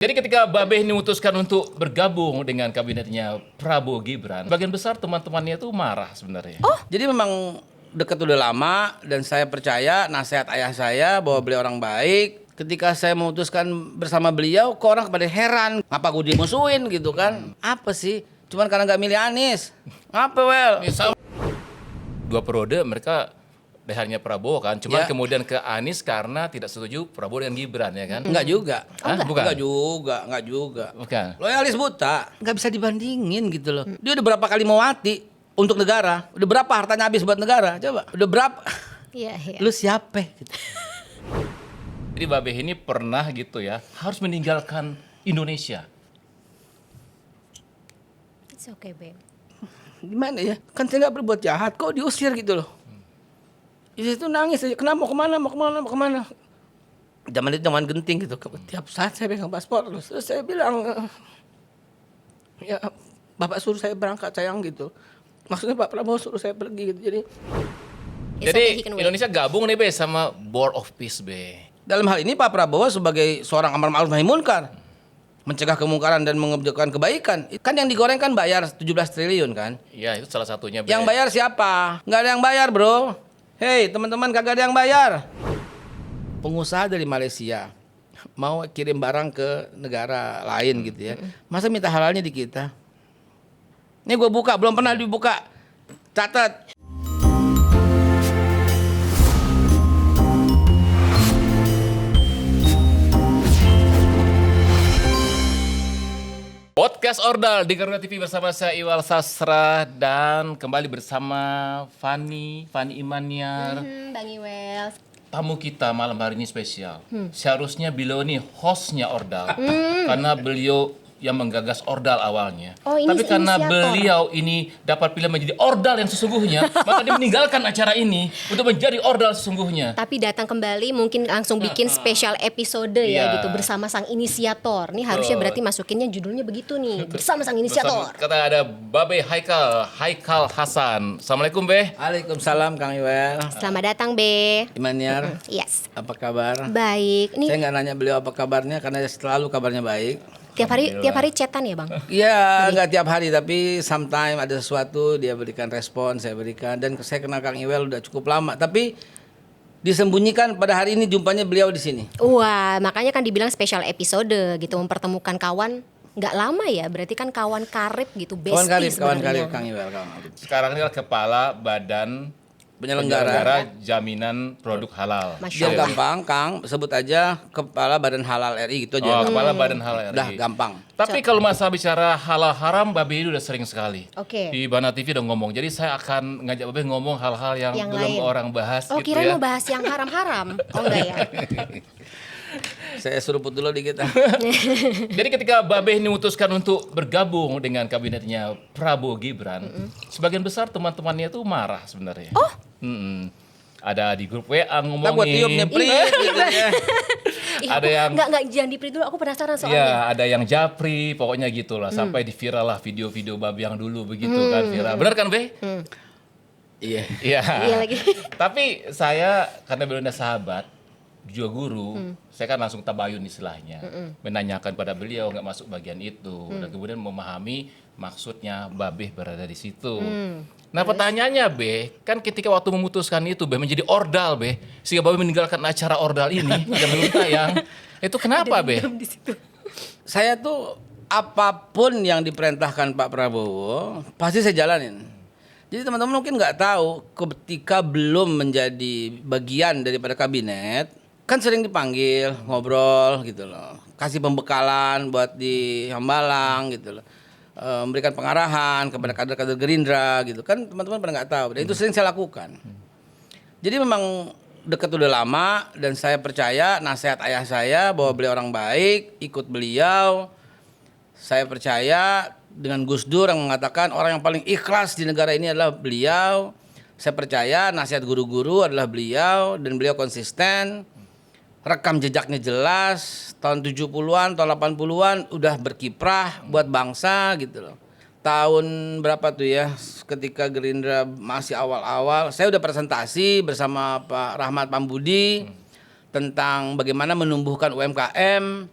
Jadi ketika Babeh ini memutuskan untuk bergabung dengan kabinetnya Prabowo Gibran, bagian besar teman-temannya itu marah sebenarnya. Jadi memang dekat udah lama dan saya percaya nasihat ayah saya bahwa beliau orang baik. Ketika saya memutuskan bersama beliau, kok orang pada heran, ngapa gue dimusuhin gitu kan? Apa sih? Cuman karena nggak milih Anies. Apa well? Misal 2 periode mereka lehernya Prabowo kan, cuman Ya. kemudian ke Anies karena tidak setuju Prabowo dengan Gibran ya kan? Enggak juga. Hah? Bukan? Enggak juga. Bukan. Loyalis buta, nggak bisa dibandingin gitu loh. Dia udah berapa kali mau mati untuk negara? Udah berapa hartanya habis buat negara? Coba. Udah berapa? Iya, iya. Lu siapa? Gitu. Jadi Babeh ini pernah gitu ya, harus meninggalkan Indonesia. It's okay, babe. Gimana ya? Kan saya nggak berbuat jahat, kok diusir gitu loh. Di situ nangis aja, kenapa mau kemana? Zaman itu zaman genting gitu. Tiap saat saya pegang paspor, terus saya bilang, ya Bapak suruh saya berangkat sayang gitu. Maksudnya Pak Prabowo suruh saya pergi gitu. Jadi It's Jadi okay, he can wait. Indonesia gabung nih Be sama Board of Peace Be. dalam hal ini Pak Prabowo sebagai seorang amar ma'ruf nahi munkar, mencegah kemungkaran dan mengerjakan kebaikan. Kan yang digoreng kan bayar 17 triliun kan? Ya itu salah satunya Be. Yang bayar siapa? Nggak ada yang bayar bro. Hei teman-teman, kagak ada yang bayar. Pengusaha dari Malaysia mau kirim barang ke negara lain gitu ya. Masa minta halalnya di kita? Ini gue buka, belum pernah dibuka. Catat. Podcast Ordal di Garuda TV bersama saya Iwal Sastra dan kembali bersama Fani Imaniar. Bang Iwel. Tamu kita malam hari ini spesial. Seharusnya beliau ini hostnya Ordal karena beliau yang menggagas Ordal awalnya. Oh, ini Tapi karena inisiator. beliau ini dapat pilihan menjadi Ordal yang sesungguhnya, maka dia meninggalkan acara ini untuk menjadi Ordal sesungguhnya. Tapi datang kembali mungkin langsung bikin spesial episode Iya. ya gitu bersama sang inisiator. Nih harusnya berarti masukinnya judulnya begitu nih, bersama sang inisiator. Kata ada Babe Haikal Hasan. Assalamualaikum Be. Waalaikumsalam Kang Iwel. Selamat datang, Be. Imaniar, Yes. apa kabar? Baik. Saya Nih nggak nanya beliau apa kabarnya karena selalu kabarnya baik. tiap hari chatan ya, Bang? Iya, nggak tiap hari tapi sometime ada sesuatu dia berikan respon, saya berikan, dan saya kenal Kang Iwel udah cukup lama. Tapi disembunyikan pada hari ini jumpanya beliau di sini. Wah, makanya kan dibilang spesial episode gitu, mempertemukan kawan nggak lama ya, berarti kan kawan karib gitu, bestie Kawan sebenarnya. karib Kang Iwel, kawan karib. Sekarang ini adalah Kepala Badan Penyelenggara. Jaminan Produk Halal. Masya Dia Allah. gampang, Kang, sebut aja Kepala Badan Halal RI gitu aja. Kepala Badan Halal RI. Udah gampang. Tapi kalau masalah bicara halal haram, Babe ini udah sering sekali. Oke. Di Bana TV udah ngomong. Jadi saya akan ngajak Babe ngomong hal-hal yang Yang belum lain. orang bahas Oh, gitu kira ya. mau bahas yang haram-haram. Oh enggak ya? Saya seruput dulu dikit. Jadi ketika Babe ini memutuskan untuk bergabung dengan kabinetnya Prabowo Gibran, sebagian besar teman-temannya itu marah sebenarnya. Oh. Ada di grup WA Kita buat tiup ngomongin. nyeplit gitu ya. Ih, Ada aku- yang- enggak jangan dipri dulu, aku penasaran soalnya. Iya, ada yang japri, pokoknya gitulah. Sampai di viral lah video-video Babe yang dulu begitu kan viral. Benar kan, Be? Iya. Iya. Iya lagi. Tapi saya karena beliau udah sahabat, juga guru, saya kan langsung tabayun istilahnya. Menanyakan pada beliau nggak masuk bagian itu dan kemudian memahami maksudnya Babeh berada di situ. Nah, pertanyaannya Be, kan ketika waktu memutuskan itu Be menjadi ordal Be, sehingga Babeh meninggalkan acara ordal ini yang belum tayang. Itu kenapa Be? Saya tuh apapun yang diperintahkan Pak Prabowo pasti saya jalanin. Jadi teman-teman mungkin nggak tahu ketika belum menjadi bagian daripada kabinet kan sering dipanggil ngobrol gitu loh, kasih pembekalan buat di Hambalang gitu loh, memberikan pengarahan kepada kader-kader Gerindra gitu kan, teman-teman pada nggak tahu dan itu sering saya lakukan. Jadi memang dekat udah lama dan saya percaya nasihat ayah saya bahwa beliau orang baik, ikut beliau. Saya percaya dengan Gus Dur yang mengatakan orang yang paling ikhlas di negara ini adalah beliau. Saya percaya nasihat guru-guru adalah beliau dan beliau konsisten. Rekam jejaknya jelas, tahun 70-an, tahun 80-an udah berkiprah buat bangsa gitu loh. Tahun berapa tuh ya, ketika Gerindra masih awal-awal, saya udah presentasi bersama Pak Rahmat Pambudi tentang bagaimana menumbuhkan UMKM,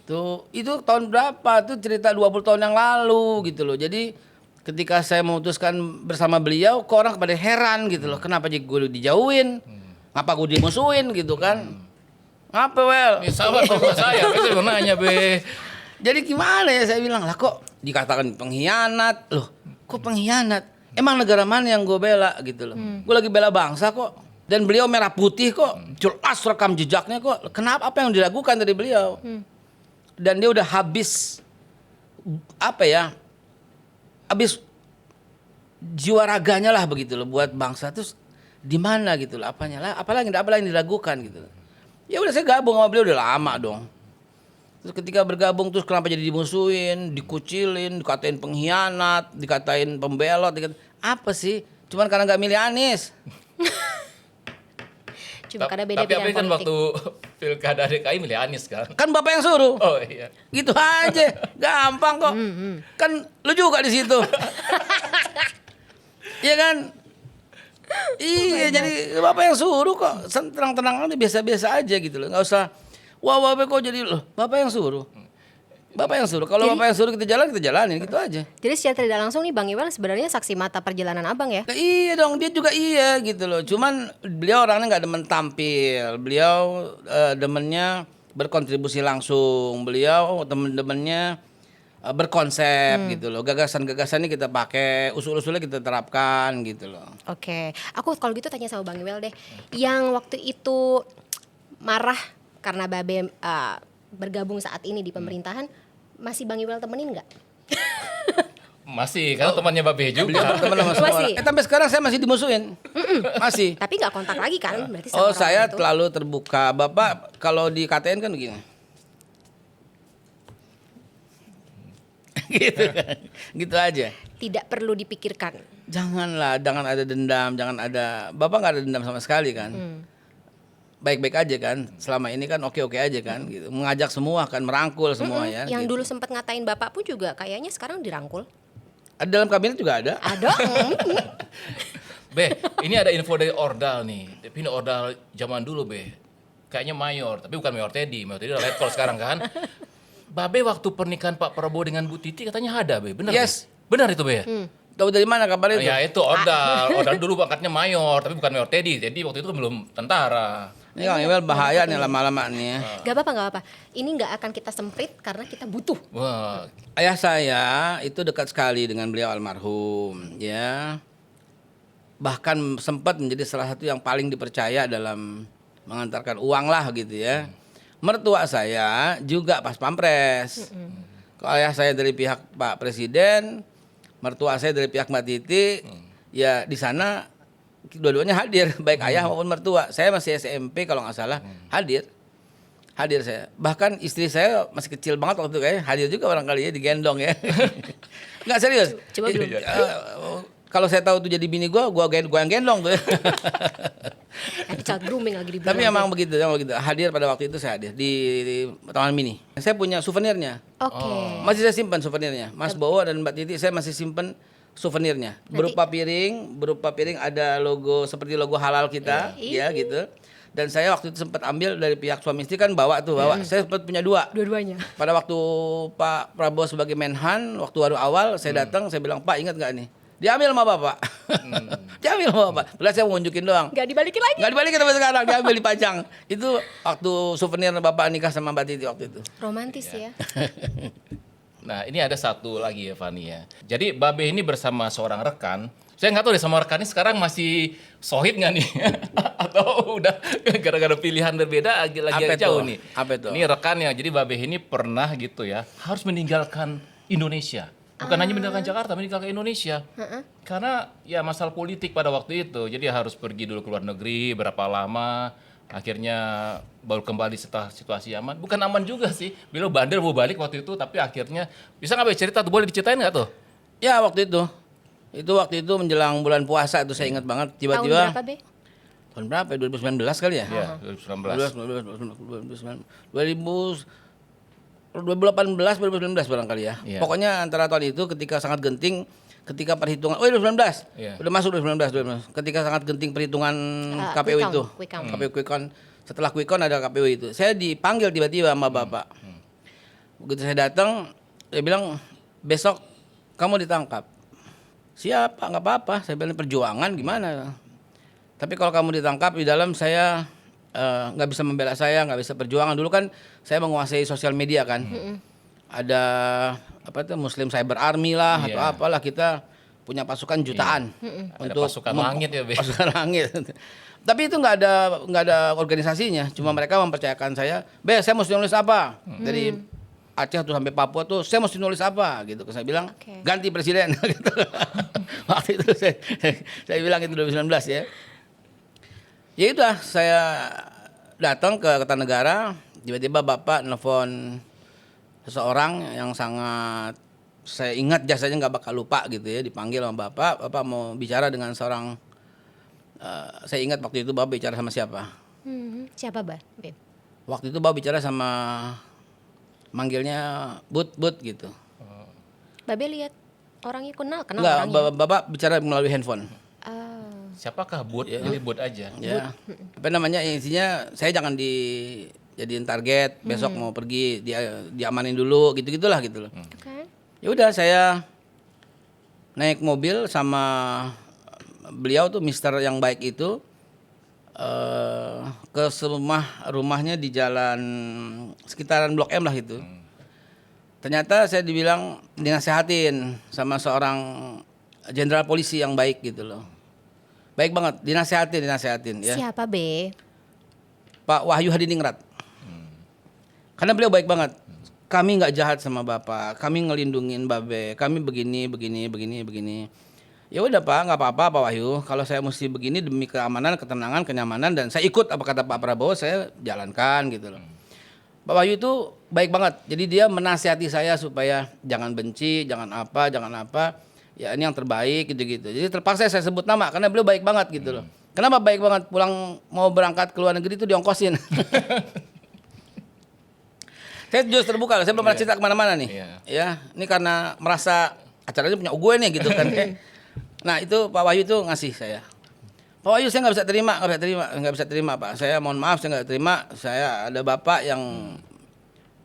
Tuh, itu tahun berapa? Tuh cerita 20 tahun yang lalu gitu loh. Jadi ketika saya memutuskan bersama beliau, kok orang pada heran gitu loh. Kenapa gue dijauhin? Ngapa gue dimusuhin gitu kan? Ngapa Wel? Ini sahabat bapak saya, saya mau nanya be. Jadi gimana ya, saya bilang, lah kok dikatakan pengkhianat. Loh, kok pengkhianat? Emang negara mana yang gue bela gitu loh. Gue lagi bela bangsa kok. Dan beliau merah putih kok. Jelas rekam jejaknya kok. Kenapa, apa yang diragukan dari beliau? Dan dia udah habis, apa ya, habis jiwa raganya lah begitu loh buat bangsa. Terus di mana gitu loh, apanya lah, apalagi yang diragukan gitu loh. Ya udah saya gabung sama beliau udah lama dong. Terus ketika bergabung terus kenapa jadi dimusuhin, dikucilin, dikatain pengkhianat, dikatain pembelot, apa sih? Cuman karena nggak milih Anies. Cuma karena beda Tapi pilihan kan politik. waktu pilkada DKI milih Anies kan. Kan bapak yang suruh. Oh iya. Gitu aja, gampang kok. Kan lu juga di situ. Iya kan? Iya, jadi bapak yang suruh kok. Tenang-tenang aja, biasa-biasa aja gitu loh. Nggak usah, wah bapak kok jadi loh. Bapak yang suruh. Bapak yang suruh. Kalau bapak yang suruh kita jalanin gitu aja. Jadi secara tidak langsung nih Bang Iwal sebenarnya saksi mata perjalanan Abang ya? Nah, iya dong, dia juga iya gitu loh. Cuman beliau orangnya nggak demen tampil. Beliau demennya berkontribusi langsung. Beliau temen-temennya berkonsep gitu loh. Gagasan-gagasannya kita pakai, usul-usulnya kita terapkan gitu loh. Oke, aku kalau gitu tanya sama Bang Iwal deh. Yang waktu itu marah karena Babe bergabung saat ini di pemerintahan, masih Bang Iwal temenin nggak? Masih, karena temannya Babe Beliau juga. berteman sama semua Masih? orang. Sampai sekarang saya masih dimusuhin. Masih. Tapi nggak kontak lagi kan? Berarti sama Oh, orang saya itu. terlalu terbuka. Bapak kalau di KTN kan begini. Gitu kan. Gitu aja. Tidak perlu dipikirkan. Janganlah, jangan ada dendam, jangan ada. Bapak nggak ada dendam sama sekali kan. Baik-baik aja kan. Selama ini kan oke-oke aja kan gitu. Mengajak semua kan, merangkul semua ya. Yang gitu. dulu sempat ngatain Bapak pun juga kayaknya sekarang dirangkul. Ada dalam kabinet juga ada. Ada. Be, ini ada info dari Ordal nih. Tapi ini Ordal zaman dulu Be. Kayaknya mayor, tapi bukan mayor Teddy. Mayor Teddy udah letkol sekarang kan. Babe waktu pernikahan Pak Prabowo dengan Bu Titi katanya ada Be, benar? Yes. Be? Benar itu Be? Tahu dari mana kabar itu? Ya itu Ordal. Ordal dulu pangkatnya mayor, tapi bukan mayor Teddy. Teddy waktu itu kan belum tentara. Ini Kang Iwal bahaya nih lama-lama nih ya. Gak apa-apa. Ini nggak akan kita semprit karena kita butuh. Wah, Ayah saya itu dekat sekali dengan beliau almarhum, ya. Bahkan sempat menjadi salah satu yang paling dipercaya dalam mengantarkan uang lah gitu ya. Mertua saya juga pas pampres. Kalau ayah saya dari pihak Pak Presiden, mertua saya dari pihak Mbak Titi, ya di sana dua-duanya hadir, baik ayah maupun mertua. Saya masih SMP kalau nggak salah, hadir saya. Bahkan istri saya masih kecil banget waktu itu kayaknya hadir juga barangkali ya, digendong ya. Nggak serius. Coba belum. Kalau saya tahu itu jadi bini gua yang gendong tuh. Nanti child grooming lagi dibilang. Tapi emang begitu. Hadir pada waktu itu saya hadir di Taman Mini. Saya punya souvenirnya. Oke. Masih saya simpan souvenirnya. Mas Bowo dan Mbak Titi saya masih simpan souvenirnya. Berupa piring ada logo seperti logo halal kita, ya gitu. Dan saya waktu itu sempat ambil dari pihak suami istri kan bawa. Saya sempat punya dua. Dua-duanya. Pada waktu Pak Prabowo sebagai Menhan, waktu awal saya datang, saya bilang, "Pak, ingat nggak nih?" Diambil sama Bapak. Diambil sama Bapak. Belas saya mau nunjukin doang. Gak dibalikin lagi. Nggak dibalikin sampai sekarang, diambil dipajang. Itu waktu souvenir Bapak nikah sama Mbak Titi waktu itu. Romantis ya. nah ini ada satu lagi ya Fani ya. Jadi Babe ini bersama seorang rekan. Saya nggak tahu deh sama rekannya sekarang masih sohib nggak nih? Atau udah gara-gara pilihan berbeda lagi Apa jauh itu? nih. Apa itu? Ini rekannya. Jadi Babe ini pernah gitu ya harus meninggalkan Indonesia. Bukan hanya meninggalkan Jakarta, meninggalkan Indonesia. Karena ya masalah politik pada waktu itu. Jadi harus pergi dulu ke luar negeri berapa lama. Akhirnya baru kembali setelah situasi aman. Bukan aman juga sih. Beliau bandel mau balik waktu itu. Tapi akhirnya bisa nggak Be cerita tuh? Boleh diceritain nggak tuh? Ya waktu itu. Itu waktu itu menjelang bulan puasa itu saya ingat banget. Tahun Tiba-tiba. berapa, Be? Tahun berapa ya? 2019 kali ya? Iya, 2019. 2018 barangkali ya. Iya. Pokoknya antara tahun itu ketika sangat genting, ketika perhitungan, 2019. Iya. Udah masuk 2019. Ketika sangat genting perhitungan KPU quick count, itu. quick count. KPU quick count. Setelah quick count ada KPU itu. Saya dipanggil tiba-tiba sama Bapak. Begitu saya datang, dia bilang besok kamu ditangkap. Siapa? Nggak apa-apa. Saya bilang perjuangan gimana? Tapi kalau kamu ditangkap di dalam saya nggak bisa membela saya, nggak bisa perjuangan. Dulu kan saya menguasai sosial media kan. Ada apa tuh Muslim Cyber Army lah atau Iya. apalah, kita punya pasukan jutaan Ada pasukan langit ya, Be. pasukan langit. Tapi itu nggak ada organisasinya, cuma mereka mempercayakan saya. Saya mesti nulis apa dari Aceh tuh sampai Papua tuh, saya mesti nulis apa gitu. Saya bilang Oke. ganti presiden. Gitu. Waktu itu saya bilang itu 2019 ya. Ya udah saya datang ke Kertanegara, tiba-tiba Bapak nelfon seseorang yang sangat saya ingat jasanya nggak bakal lupa gitu ya, dipanggil sama Bapak mau bicara dengan seorang saya ingat waktu itu Bapak bicara sama siapa? Siapa, Beb? Waktu itu Bapak bicara sama manggilnya But gitu. Babe lihat orangnya kenal Enggak, orangnya. Bapak bicara melalui handphone. Ah. Siapakah Bud? Pilih Bud aja. Ya. Apa namanya, intinya saya jangan dijadiin target, besok mau pergi diamanin dulu gitu-gitulah gitu loh. Oke. Ya udah saya naik mobil sama beliau tuh Mister yang baik itu ke rumahnya di jalan sekitaran Blok M lah itu. Ternyata saya dibilang dinasehatin sama seorang jenderal polisi yang baik gitu loh. Baik banget, dinasehatin ya. Siapa, Be? Pak Wahyu Hadiningrat. Karena beliau baik banget. Kami nggak jahat sama Bapak, kami ngelindungin Babe, kami begini. Ya udah Pak, nggak apa-apa Pak Wahyu. Kalau saya mesti begini demi keamanan, ketenangan, kenyamanan, dan saya ikut apa kata Pak Prabowo, saya jalankan gitu loh. Pak Wahyu itu baik banget. Jadi dia menasihati saya supaya jangan benci, jangan apa. Ya ini yang terbaik gitu-gitu. Jadi terpaksa saya sebut nama karena beliau baik banget gitu loh. Kenapa baik banget? Pulang mau berangkat ke luar negeri itu diongkosin. Saya jujur terbuka loh, saya belum pernah cerita kemana-mana nih. Iya. Ya, ini karena merasa acaranya punya gue nih gitu kan. Nah itu Pak Wahyu itu ngasih saya. Pak Wahyu saya nggak bisa terima Pak. Saya mohon maaf saya nggak terima. Saya ada Bapak yang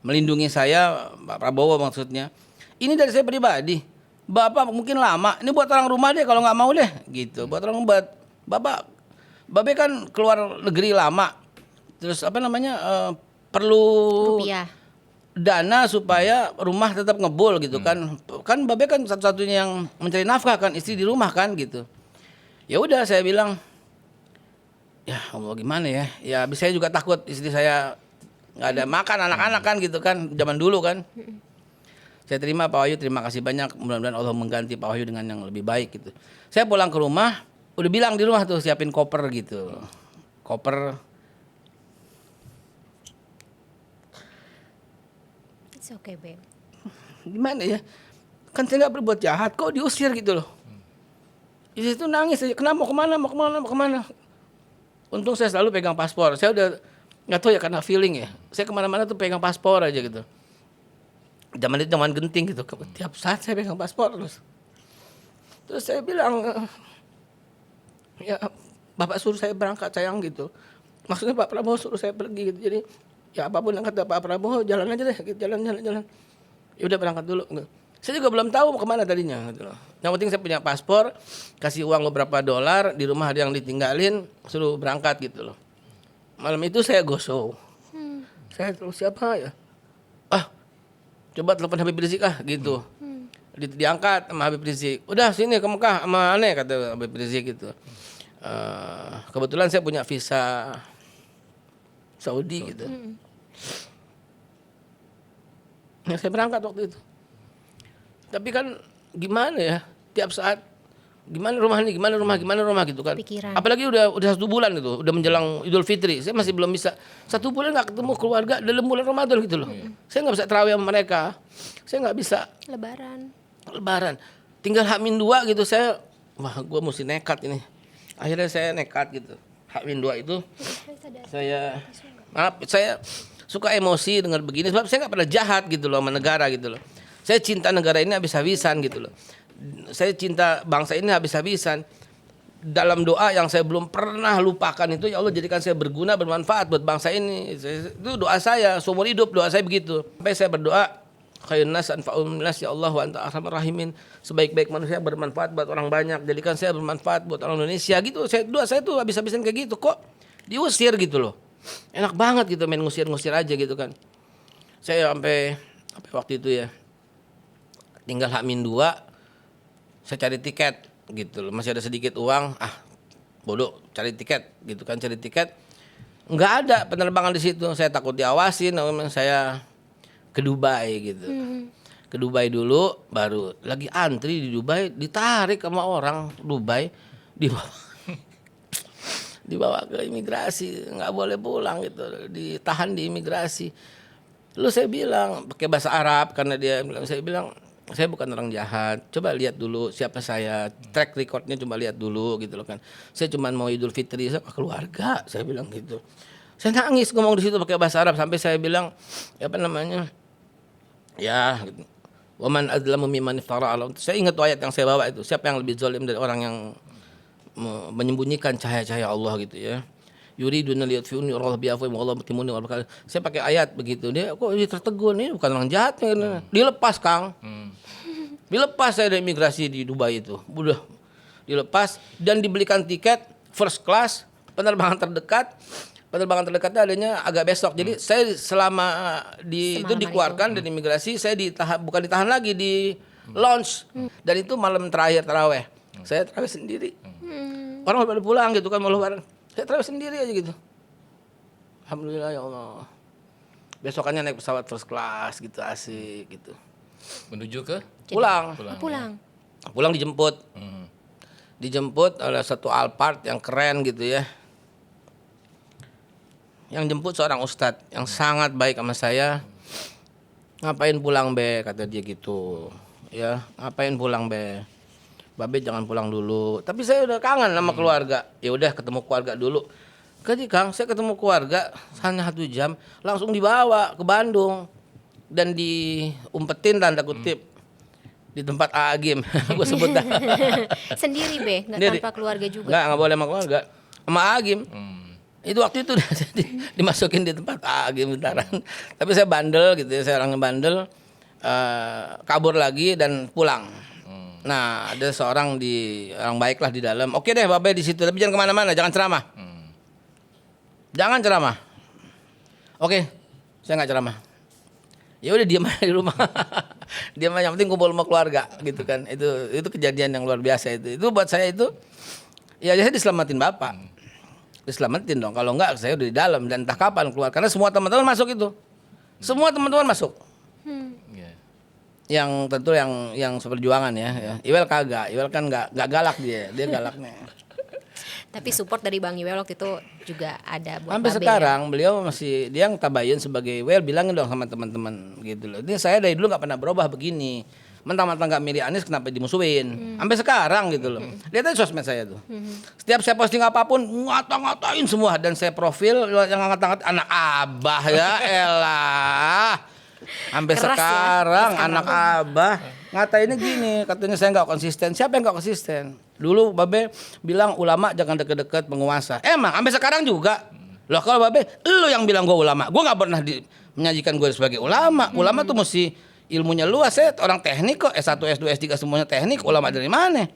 melindungi saya, Pak Prabowo maksudnya. Ini dari saya pribadi. Bapak mungkin lama. Ini buat orang rumah deh kalau nggak mau deh gitu. Buat orang Babe kan keluar negeri lama. Terus apa namanya perlu Rupiah. dana supaya rumah tetap ngebul gitu kan. Kan Babe kan satu-satunya yang mencari nafkah kan, istri di rumah kan gitu. Ya udah saya bilang, ya Allah gimana ya. Ya habis saya juga takut istri saya nggak ada makan anak-anak kan gitu kan, zaman dulu kan. Saya terima Pak Wahyu, terima kasih banyak. Mudah-mudahan Allah mengganti Pak Wahyu dengan yang lebih baik gitu. Saya pulang ke rumah, udah bilang di rumah tuh siapin koper gitu. Koper. It's okay, Be. Gimana ya? Kan saya nggak berbuat jahat, kok diusir gitu loh. Istri itu nangis aja, kenapa mau kemana? Untung saya selalu pegang paspor. Saya udah nggak tahu ya karena feeling ya. Saya kemana-mana tuh pegang paspor aja gitu. Zaman itu zaman genting gitu. Tiap saat saya pegang paspor terus. Terus saya bilang, ya Bapak suruh saya berangkat sayang gitu. Maksudnya Pak Prabowo suruh saya pergi gitu. Jadi ya apapun yang kata Pak Prabowo jalan aja deh, gitu. jalan. Ya udah berangkat dulu. Saya juga belum tahu mau kemana tadinya gitu loh. Yang penting saya punya paspor, kasih uang beberapa dolar, di rumah ada yang ditinggalin, suruh berangkat gitu loh. Malam itu saya go show. Saya terus siapa ya? Coba telepon Habib Rizik gitu. Diangkat sama Habib Rizik. Udah sini ke Mekah sama aneh kata Habib Rizik gitu. Kebetulan saya punya visa Saudi gitu. Ya, saya berangkat waktu itu. Tapi kan gimana ya, tiap saat gimana rumah gitu kan. Pikiran. Apalagi udah 1 bulan itu, udah menjelang Idul Fitri. Saya masih belum bisa 1 bulan nggak ketemu keluarga dalam bulan Ramadan gitu loh. Saya nggak bisa tarawih sama mereka. Saya nggak bisa Lebaran. Tinggal H-2 gitu gue mesti nekat ini. Akhirnya saya nekat gitu. H-2 itu saya suka emosi dengar begini sebab saya nggak pernah jahat gitu loh sama negara gitu loh. Saya cinta negara ini habis-habisan gitu loh. Saya cinta bangsa ini habis-habisan. Dalam doa yang saya belum pernah lupakan itu, ya Allah jadikan saya berguna, bermanfaat buat bangsa ini. Itu doa saya, seumur hidup doa saya begitu. Sampai saya berdoa, Khairun nas anfa'uhum nas ya Allah wa anta arhamar rahimin. Sebaik-baik manusia bermanfaat buat orang banyak. Jadikan saya bermanfaat buat orang Indonesia gitu. Saya tuh habis-habisan kayak gitu kok. Diusir gitu loh. Enak banget gitu main ngusir-ngusir aja gitu kan. Saya sampai waktu itu ya tinggal H-2 saya cari tiket gitu loh. Masih ada sedikit uang, bodoh cari tiket gitu kan, cari tiket. Nggak ada penerbangan di situ. Saya takut diawasin, saya ke Dubai gitu. Ke Dubai dulu, baru lagi antri di Dubai, ditarik sama orang Dubai, dibawa ke imigrasi, nggak boleh pulang gitu, ditahan di imigrasi. Lalu saya bilang pakai bahasa Arab karena dia bilang, saya bilang saya bukan orang jahat, coba lihat dulu siapa saya, track recordnya coba lihat dulu gitu loh kan. Saya cuma mau Idul Fitri sama keluarga, saya bilang gitu. Saya nangis ngomong di situ pakai bahasa Arab sampai saya bilang apa namanya, ya gitu. Waman adzlamu mimman iftara ala. Saya ingat ayat yang saya bawa itu, siapa yang lebih zalim dari orang yang menyembunyikan cahaya-cahaya Allah gitu ya. Yuriduna liyutfi'u nurallah bi'afwahihim wallahu mutimmun nurihi. Saya pakai ayat begitu. Dia kok dia tertegun, ini bukan orang jahat. Dilepas, Kang. Dilepas saya dari imigrasi di Dubai itu. Udah dilepas dan dibelikan tiket first class, penerbangan terdekat. Penerbangan terdekatnya adanya agak besok. Jadi saya selama itu dikeluarkan dari imigrasi, saya bukan ditahan lagi di lounge. Dan itu malam terakhir taraweh. Saya taraweh sendiri. Orang pada pulang gitu kan, mau lebaran. Saya taraweh sendiri aja gitu. Alhamdulillah ya Allah. Besokannya naik pesawat first class gitu, asik gitu. Menuju ke? Pulang. Pulang dijemput. Dijemput oleh satu Alphard yang keren gitu ya. Yang jemput seorang ustadz yang sangat baik sama saya. Ngapain pulang be, kata dia gitu. Ya, ngapain pulang be? Babe jangan pulang dulu. Tapi saya udah kangen sama keluarga. Ya udah ketemu keluarga dulu. Jadi Kang, saya ketemu keluarga hanya 1 jam, langsung dibawa ke Bandung dan diumpetin tanda kutip di tempat Agim. Gue sebut dah. Sendiri be, nggak tanpa keluarga juga. Nggak boleh sama keluarga. Sama Agim. Itu waktu itu dimasukin di tempat Agim bentaran. Tapi saya bandel gitu ya, saya orangnya bandel. Kabur lagi dan pulang. Nah, ada seorang orang baik lah di dalam. Oke deh, Babe di situ. Tapi jangan kemana-mana, jangan ceramah. Jangan ceramah. Oke, saya nggak ceramah. Ya udah diam aja di rumah. Diam aja, yang penting kumpul sama keluarga gitu kan. Itu kejadian yang luar biasa itu. Itu buat saya itu, ya saya diselamatin Bapak. Diselamatin dong. Kalau enggak, saya udah di dalam dan entah kapan keluar. Karena semua teman-teman masuk itu. Semua teman-teman masuk. Yang tentu yang seperjuangan ya. Iwel kagak, Iwel kan nggak galak dia galaknya. Tapi support dari Bang Iwel waktu itu juga ada buat Sampai Babe, sekarang beliau masih dia yang tabayun sebagai Wel, bilangin dong sama teman-teman gitu loh. Ini saya dari dulu nggak pernah berubah begini. Mentang-mentang nggak milih Anies kenapa dimusuhin? Sampai sekarang gitu loh. Lihat aja sosmed saya tuh. Setiap saya posting apapun ngata-ngatain semua dan saya profil yang ngata-ngatain anak abah ya elah. Sampai sekarang ya, anak abah ngatainnya gini, katanya saya nggak konsisten. Siapa yang nggak konsisten? Dulu Babe bilang ulama jangan deket-deket penguasa. Emang sampai sekarang juga. Loh kalau Babe, lu yang bilang gue ulama. Gue nggak pernah menyajikan gue sebagai ulama. Ulama tuh mesti ilmunya luas. Saya orang teknik kok, S1, S2, S3 semuanya teknik. Ulama dari mana?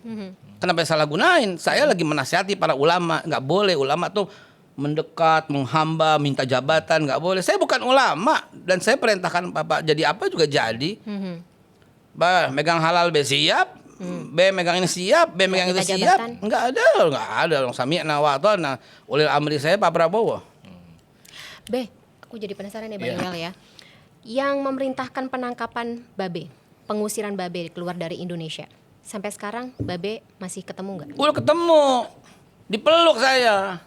Kenapa salah gunain? Saya lagi menasihati para ulama. Nggak boleh ulama tuh mendekat, menghamba, minta jabatan, nggak boleh. Saya bukan ulama dan saya perintahkan Bapak jadi apa juga jadi. Megang halal be siap, B megang ini siap, B megang itu siap. Nggak ada. Sami'na wa ata'na ulil amri saya Pak Prabowo. Be, aku jadi penasaran ya Bang Iwel ya. Yang memerintahkan penangkapan Babe, pengusiran Babe keluar dari Indonesia. Sampai sekarang Babe masih ketemu nggak? Udah ketemu, dipeluk saya.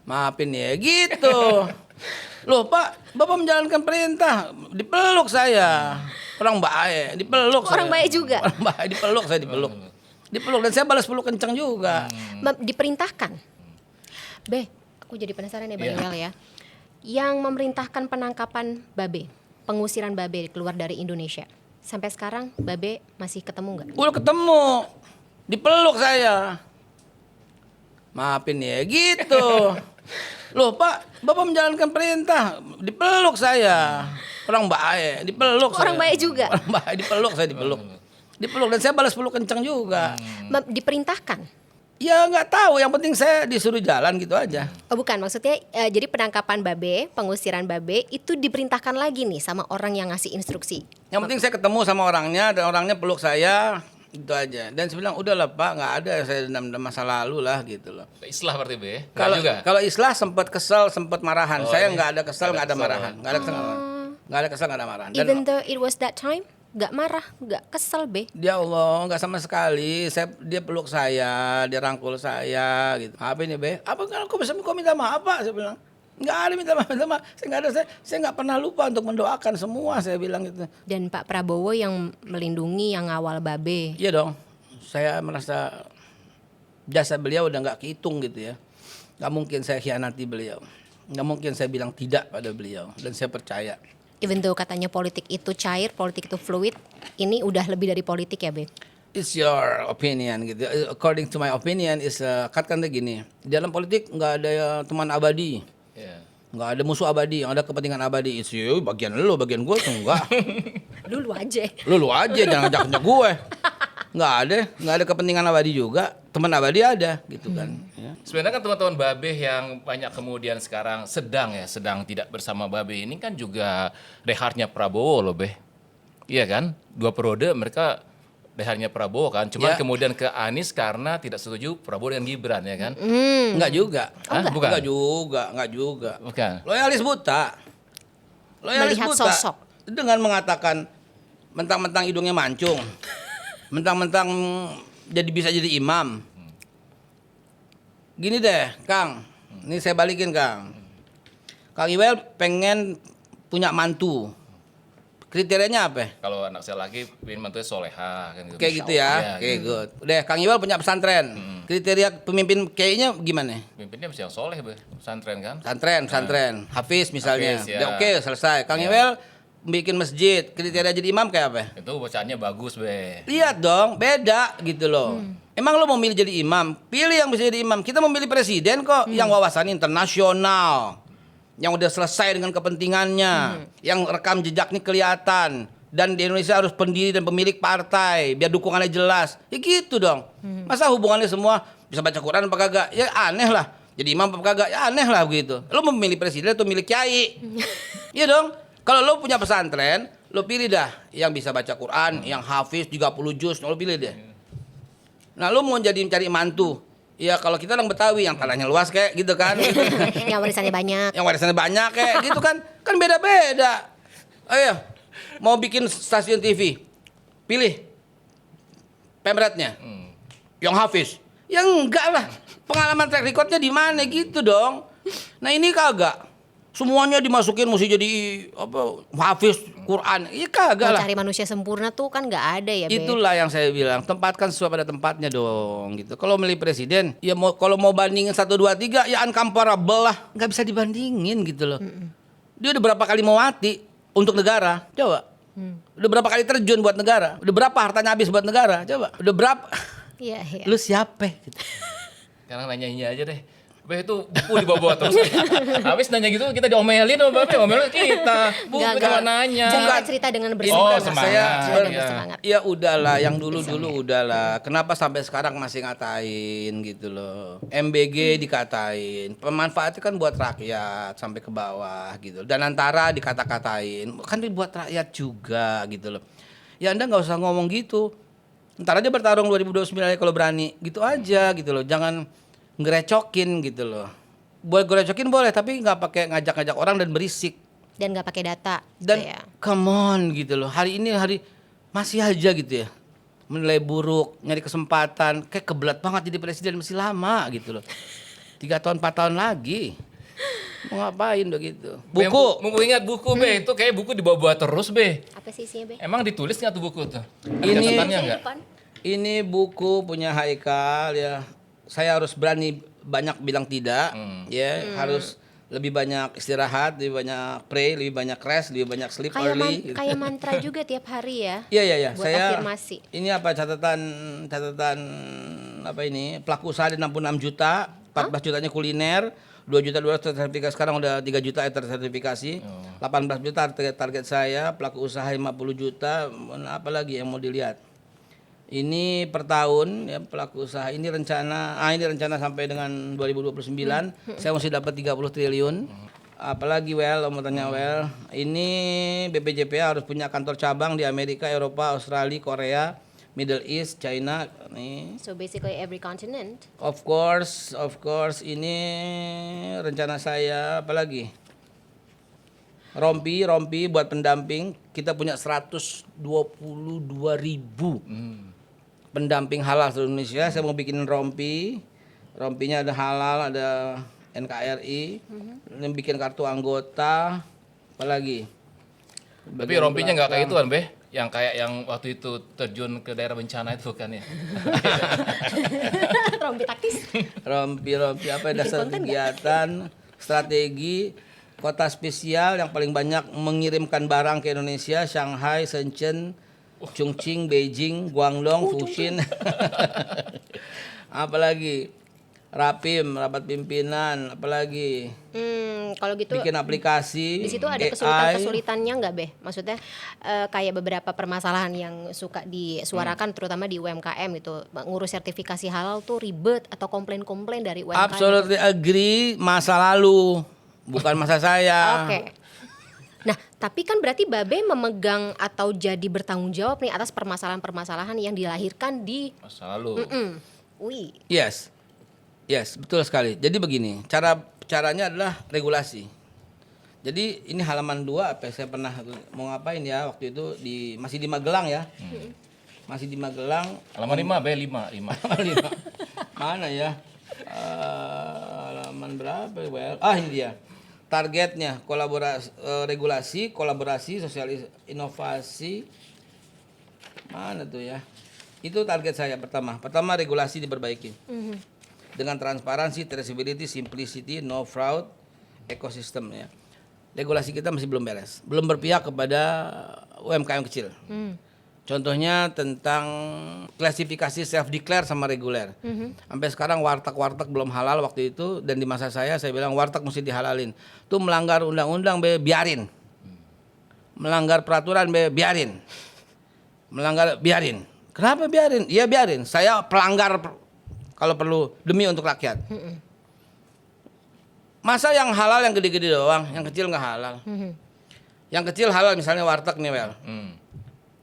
Maafin ya gitu. Loh Pak, Bapak menjalankan perintah, dipeluk saya. Orang baik, dipeluk saya. Orang baik juga. Orang baik, dipeluk saya, dipeluk dan saya balas peluk kencang juga. Diperintahkan. Be, aku jadi penasaran ya Bang Iwel ya. Yang memerintahkan penangkapan Babe, pengusiran Babe keluar dari Indonesia. Sampai sekarang Babe masih ketemu nggak? Udah ketemu, dipeluk saya. Maafin ya gitu. Loh Pak, Bapak menjalankan perintah, dipeluk saya. Orang baik, dipeluk Orang saya. baik juga. Orang baik, dipeluk saya, dipeluk. Dipeluk dan saya balas peluk kencang juga. Diperintahkan. Ya nggak tahu, yang penting saya disuruh jalan gitu aja. Oh bukan, maksudnya jadi penangkapan Babe, pengusiran Babe itu diperintahkan lagi nih sama orang yang ngasih instruksi. Yang penting saya ketemu sama orangnya dan orangnya peluk saya, itu aja. Dan saya bilang udahlah Pak, nggak ada, saya dendam masa lalu lah gitu loh. Islah berarti Be. Nggak Kalau juga. kalau islah sempat kesel, sempat marahan. Oh, Saya ini nggak ada kesel, nggak nggak ada kesel. marahan, nggak ada kesel, nggak ada kesel, nggak ada marahan. Dan Even though it was that time, nggak marah, nggak kesel Be. dia Allah nggak sama sekali. Dia peluk saya, dia rangkul saya gitu. Apa ini Be? Apa kalau kau bisa kau minta maaf Pak? Saya bilang nggak ada minta maaf. Saya nggak ada. Saya nggak pernah lupa untuk mendoakan semua. Saya bilang gitu. Dan Pak Prabowo yang melindungi, yang ngawal Babe. Iya dong. Saya merasa jasa beliau udah nggak kehitung gitu ya. Nggak mungkin saya khianati beliau. Nggak mungkin saya bilang tidak pada beliau. Dan saya percaya. Even though katanya politik itu cair, politik itu fluid, ini udah lebih dari politik ya Be. It's your opinion gitu. According to my opinion is katakan gini. Di dalam politik nggak ada teman abadi. Iya. Nggak ada musuh abadi, yang ada kepentingan abadi. It's you, bagian lu, bagian gue tuh enggak. Dulu aja. Lu aja jangan ngajak gue. Nggak ada kepentingan abadi juga. Teman abadi ada gitu kan. Ya. Sebenarnya kan teman-teman Babe yang banyak kemudian sekarang sedang tidak bersama Babe ini kan juga reharnya Prabowo loh Be. Iya kan? 2 periode mereka reharnya Prabowo kan. Cuman Ya. kemudian ke Anies karena tidak setuju Prabowo dengan Gibran ya kan? Nggak juga. Hah? Bukan. Nggak juga. Bukan. Loyalis buta. Melihat sosok. Dengan mengatakan mentang-mentang hidungnya mancung. Mentang-mentang bisa jadi imam. Gini deh, Kang. Ini saya balikin, Kang. Kang Iwel pengen punya mantu. Kriterianya apa? Kalau anak saya lagi pengen mantunya soleha kan gitu. Kayak gitu ya. Iya, Oke, gitu. good. Udah, Kang Iwel punya pesantren. Kriteria pemimpin kayaknya gimana? Pimpinnya mesti yang soleh Be. Pesantren kan? Pesantren. Hafiz misalnya. Hafiz, ya. Udah, oke, selesai. Kang Iwel bikin masjid. Kriteria jadi imam kayak apa? Itu bacaannya bagus Be. Lihat dong, beda gitu loh. Emang lo mau milih jadi imam? Pilih yang bisa jadi imam. Kita memilih presiden kok yang wawasan internasional. Yang udah selesai dengan kepentingannya. Yang rekam jejaknya kelihatan. Dan di Indonesia harus pendiri dan pemilik partai. Biar dukungannya jelas. Ya gitu dong. Masa hubungannya semua bisa baca Quran apa kagak? Ya aneh lah. Jadi imam apa kagak? Ya aneh lah begitu. Lo mau memilih presiden atau milih kiai? Iya dong. Kalau lo punya pesantren, lo pilih dah yang bisa baca Quran, yang hafiz 30 juz, lo pilih deh. Nah, lo mau jadi cari mantu. Ya kalau kita orang Betawi yang tanahnya luas kayak gitu kan. Yang warisannya banyak. Yang warisannya banyak kayak gitu kan. Kan beda-beda. Ayo, mau bikin stasiun TV. Pilih pemretnya. Yang hafiz. Ya enggak lah. Pengalaman track recordnya di mana gitu dong. Nah, ini kagak. Semuanya dimasukin mesti jadi apa hafiz Quran. Iya kagak Mau lah. cari manusia sempurna tuh kan nggak ada ya Be. Itulah yang saya bilang, tempatkan sesuai pada tempatnya dong gitu. Kalau milih presiden, ya kalau mau bandingin 1 2 3 ya uncomparable lah. Nggak bisa dibandingin gitu loh. Dia udah berapa kali mau mati untuk negara? Coba. Udah berapa kali terjun buat negara? Udah berapa hartanya habis buat negara? Coba. Udah berapa? Iya, iya. Lu siapa gitu. Sekarang nanya aja deh. Be itu buku dibawa terus. Habis nanya gitu kita diomelin sama Babe, omelin kita. Bu, Nggak, cuma nggak. nanya. Cerita dengan Oh, bersemangat. semangat. Saya Iya. bersemangat. ya udahlah, yang dulu udahlah. Kenapa sampai sekarang masih ngatain gitu loh? MBG dikatain. Pemanfaatnya kan buat rakyat sampai ke bawah gitu. Dan antara dikata-katain, kan buat rakyat juga gitu loh. Ya Anda nggak usah ngomong gitu. Ntar aja bertarung 2029 kalau berani. Gitu aja gitu loh. Jangan ngerecokin gitu loh. Boleh ngerecokin boleh, tapi nggak pakai ngajak-ngajak orang dan berisik. Dan nggak pakai data. Dan gitu ya. come on gitu loh. Hari ini masih aja gitu ya. Menilai buruk, nyari kesempatan. Kayak kebelat banget jadi presiden masih lama gitu loh. 3 tahun 4 tahun lagi. Mau ngapain udah gitu. Buku. Mau ingat buku Be, itu kayak buku dibawa-bawa terus Be. Apa sih isinya Be? Emang ditulis nggak tuh buku tuh? Ini- Catatannya nggak? Depan. Ini buku punya Haikal ya. Saya harus berani banyak bilang tidak. Ya, harus lebih banyak istirahat, lebih banyak pray, lebih banyak rest, lebih banyak sleep Kayak early. kayak mantra juga tiap hari ya. Iya. Buat Saya afirmasi. ini apa catatan apa ini? Pelaku usaha ada 66 juta, 14 jutanya kuliner, 2 juta 200 tersertifikasi, sekarang udah 3 juta tersertifikasi. 18 juta target saya, pelaku usaha 50 juta, apa lagi yang mau dilihat. Ini per tahun ya pelaku usaha, ini rencana sampai dengan 2029 saya mesti dapat 30 triliun. Apalagi mau tanya ini BPJPA harus punya kantor cabang di Amerika, Eropa, Australia, Korea, Middle East, China nih. So basically every continent. Of course ini rencana saya. Apalagi rompi buat pendamping, kita punya 122.000 pendamping halal seluruh Indonesia. Saya mau bikin rompinya ada halal, ada NKRI, bikin kartu anggota, apalagi. Tapi rompinya nggak kayak itu kan, Be? Yang kayak yang waktu itu terjun ke daerah bencana itu kan ya? Rompi taktis. Rompi apa dasar kegiatan, strategi, kota spesial yang paling banyak mengirimkan barang ke Indonesia, Shanghai, Shenzhen, Chongqing, Beijing, Guangdong, Fuxin. Apalagi Rapim, rapat pimpinan, apalagi Kalau gitu bikin aplikasi. di situ ada AI. kesulitan-kesulitannya nggak, Be? Maksudnya kayak beberapa permasalahan yang suka disuarakan terutama di UMKM gitu. Ngurus sertifikasi halal tuh ribet atau komplain-komplain dari UMKM. Absolutely agree, masa lalu, bukan masa saya. Oke. Nah, tapi kan berarti Babe memegang atau jadi bertanggung jawab nih atas permasalahan-permasalahan yang dilahirkan di Masa lalu. UI. Yes, betul sekali. Jadi begini, caranya adalah regulasi. Jadi ini halaman 2 apa saya pernah mau ngapain ya waktu itu masih di Magelang ya. Masih di Magelang. Halaman 5, Be, 5. Mana ya? Halaman berapa? Ini dia. Targetnya regulasi, kolaborasi, sosialis, inovasi. Mana tuh ya? Itu target saya pertama. Pertama regulasi diperbaiki. Dengan transparansi, traceability, simplicity, no fraud, ekosistem ya. Regulasi kita masih belum beres. Belum berpihak kepada UMKM kecil. Contohnya tentang klasifikasi self declare sama reguler. Sampai sekarang warteg belum halal waktu itu, dan di masa saya bilang warteg mesti dihalalin. Itu melanggar undang-undang, biarin. Melanggar peraturan, biarin. Biarin. Kenapa biarin? Iya biarin. Saya pelanggar kalau perlu demi untuk rakyat. Masa yang halal yang gede-gede doang, yang kecil nggak halal. Yang kecil halal misalnya warteg nih,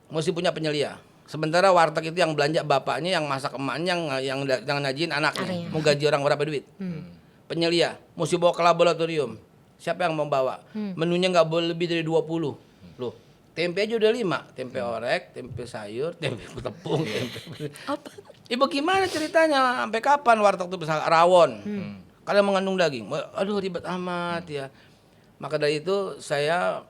mesti punya penyelia. Sementara warteg itu yang belanja bapaknya, yang masak emaknya, yang najin anaknya. Mau gaji orang berapa duit? Penyelia mesti bawa ke laboratorium. Siapa yang mau bawa? Menunya nggak boleh lebih dari 20. Loh, tempe aja udah 5. Tempe orek, tempe sayur, tempe tepung, tempe. Ibu gimana ceritanya? Sampai kapan warteg itu bisa rawon? Kalian mengandung daging. Aduh ribet amat ya. Maka dari itu saya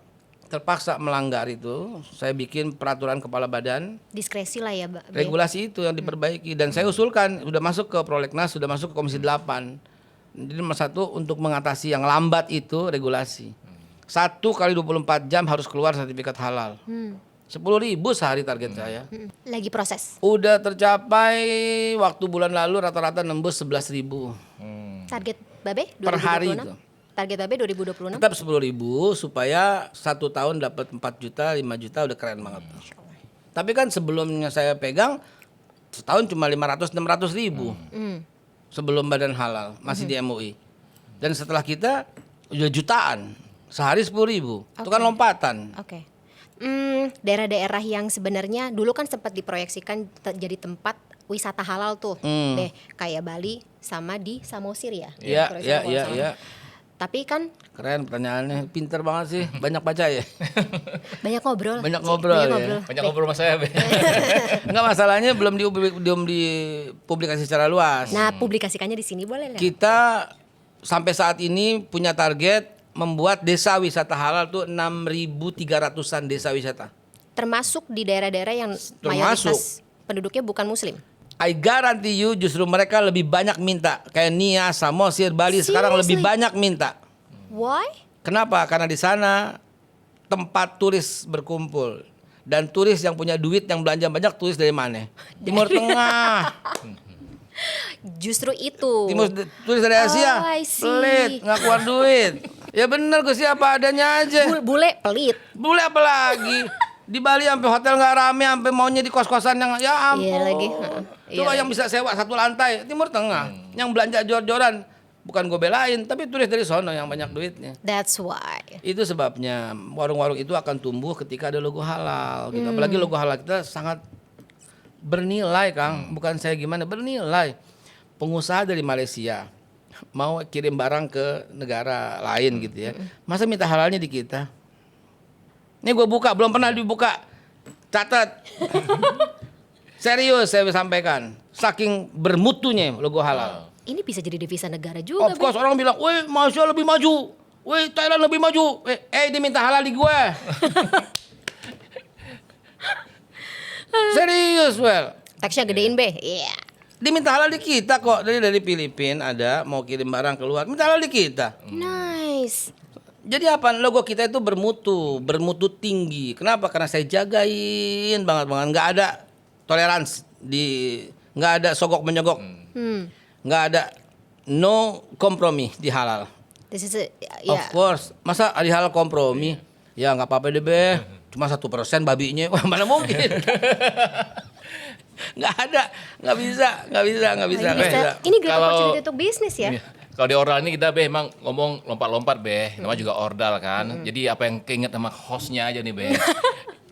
terpaksa melanggar itu. Saya bikin peraturan kepala badan. Diskresi lah ya, Be. Regulasi itu yang diperbaiki. Dan saya usulkan, sudah masuk ke prolegnas, sudah masuk ke komisi 8. Jadi nomor 1 untuk mengatasi yang lambat itu regulasi. 1 kali 24 jam harus keluar sertifikat halal. 10.000 sehari target saya. Lagi proses. Udah tercapai waktu bulan lalu rata-rata nembus 11.000. Target Babe 2026? Per hari itu. Target Babe 2026? Tetap 10.000 supaya 1 tahun dapat 4 juta, 5 juta udah keren banget. Tapi kan sebelumnya saya pegang setahun cuma 500-600 ribu. Sebelum badan halal, masih di MUI. Dan setelah kita udah jutaan. Sehari 10.000. Itu kan lompatan. Oke. Daerah-daerah yang sebenarnya dulu kan sempat diproyeksikan jadi tempat wisata halal tuh, deh kayak Bali sama di Samosir ya. Iya. Tapi kan Keren pertanyaannya, pinter banget sih, banyak baca ya. banyak ngobrol. Banyak ngobrol ya. Banyak ngobrol sama saya, Be. Enggak, masalahnya belum dipublikasi secara luas. Nah, publikasikannya di sini boleh nggak? Kita sampai saat ini punya target membuat desa wisata halal tuh 6.300-an desa wisata. Termasuk di daerah-daerah yang Termasuk. mayoritas penduduknya bukan muslim. I guarantee you justru mereka lebih banyak minta. Kayak Nias, Samosir, Bali sekarang lebih Seriously? banyak minta. Why? Kenapa? Karena di sana tempat turis berkumpul. Dan turis yang punya duit yang belanja banyak turis dari mana? Timur Tengah. Justru itu. Tulis dari Asia. Oh, I see. Pelit, nggak keluar duit. Ya bener gue sih apa adanya aja. Bule pelit. Bule apa lagi? Di Bali sampai hotel nggak rame, sampai maunya di kos-kosan yang ya ampun. Iya lagi. Heeh. Coba Iya yang bisa sewa satu lantai Timur Tengah, yang belanja jor-joran. Bukan gue belain, tapi tulis dari sono yang banyak duitnya. That's why. Itu sebabnya warung-warung itu akan tumbuh ketika ada logo halal. Gitu. Apalagi logo halal kita sangat bernilai, Kang. Bukan saya gimana, bernilai. Pengusaha dari Malaysia mau kirim barang ke negara lain gitu ya. Masa minta halalnya di kita? Ini gue buka, belum pernah dibuka. Catat. Serius saya sampaikan. Saking bermutunya logo halal. Ini bisa jadi devisa negara juga. Of course orang bilang, "Weh, Malaysia lebih maju. Weh, Thailand lebih maju. Dia minta halal di gue." Serius, well. Taxnya gedein be. Iya. Diminta halal di kita kok. Dari Filipina ada mau kirim barang keluar, minta halal di kita. Nice. Jadi apa? Logo kita itu bermutu tinggi. Kenapa? Karena saya jagain banget. Nggak ada toleransi nggak ada sogok menyogok. Nggak ada no kompromi di halal. This is a, Of course, masa di halal kompromi? Ya nggak apa-apa deh be, cuma 1% babinya, wah mana mungkin? Nggak ada, nggak bisa. Ini great Kalau- opportunity untuk bisnis ya. Iya. Kalau di ordal ini kita emang ngomong lompat-lompat namanya juga ordal kan. Jadi apa yang keinget sama hostnya aja nih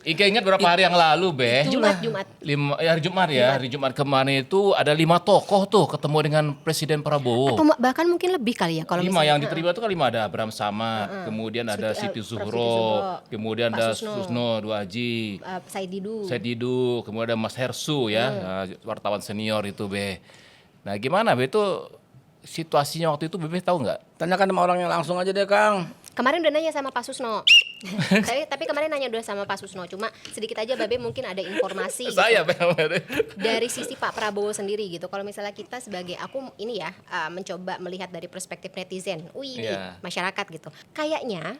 Ika ingat berapa hari yang lalu Jumat. Hari Jumat ya. Hari Jumat kemarin itu ada 5 tokoh tuh ketemu dengan Presiden Prabowo. Atau bahkan mungkin lebih kali ya kalau 5 misalnya. yang diterima itu kan 5 ada Abraham Samad, kemudian ada Prof. Siti Siti Zuhro, Zuhro, kemudian Pak ada Susno. Susno Dua Haji, Said Didu. Said Didu, kemudian ada Mas Hersu ya, wartawan senior itu Nah gimana itu situasinya waktu itu tahu nggak? Tanyakan sama orangnya langsung aja deh, Kang. Kemarin udah nanya sama Pak Susno. tapi kemarin nanya udah sama Pak Susno. Cuma sedikit aja Babe mungkin ada informasi gitu. Saya Dari sisi Pak Prabowo sendiri gitu. Kalau misalnya kita sebagai aku ini ya mencoba melihat dari perspektif netizen, Iya. masyarakat gitu. Kayaknya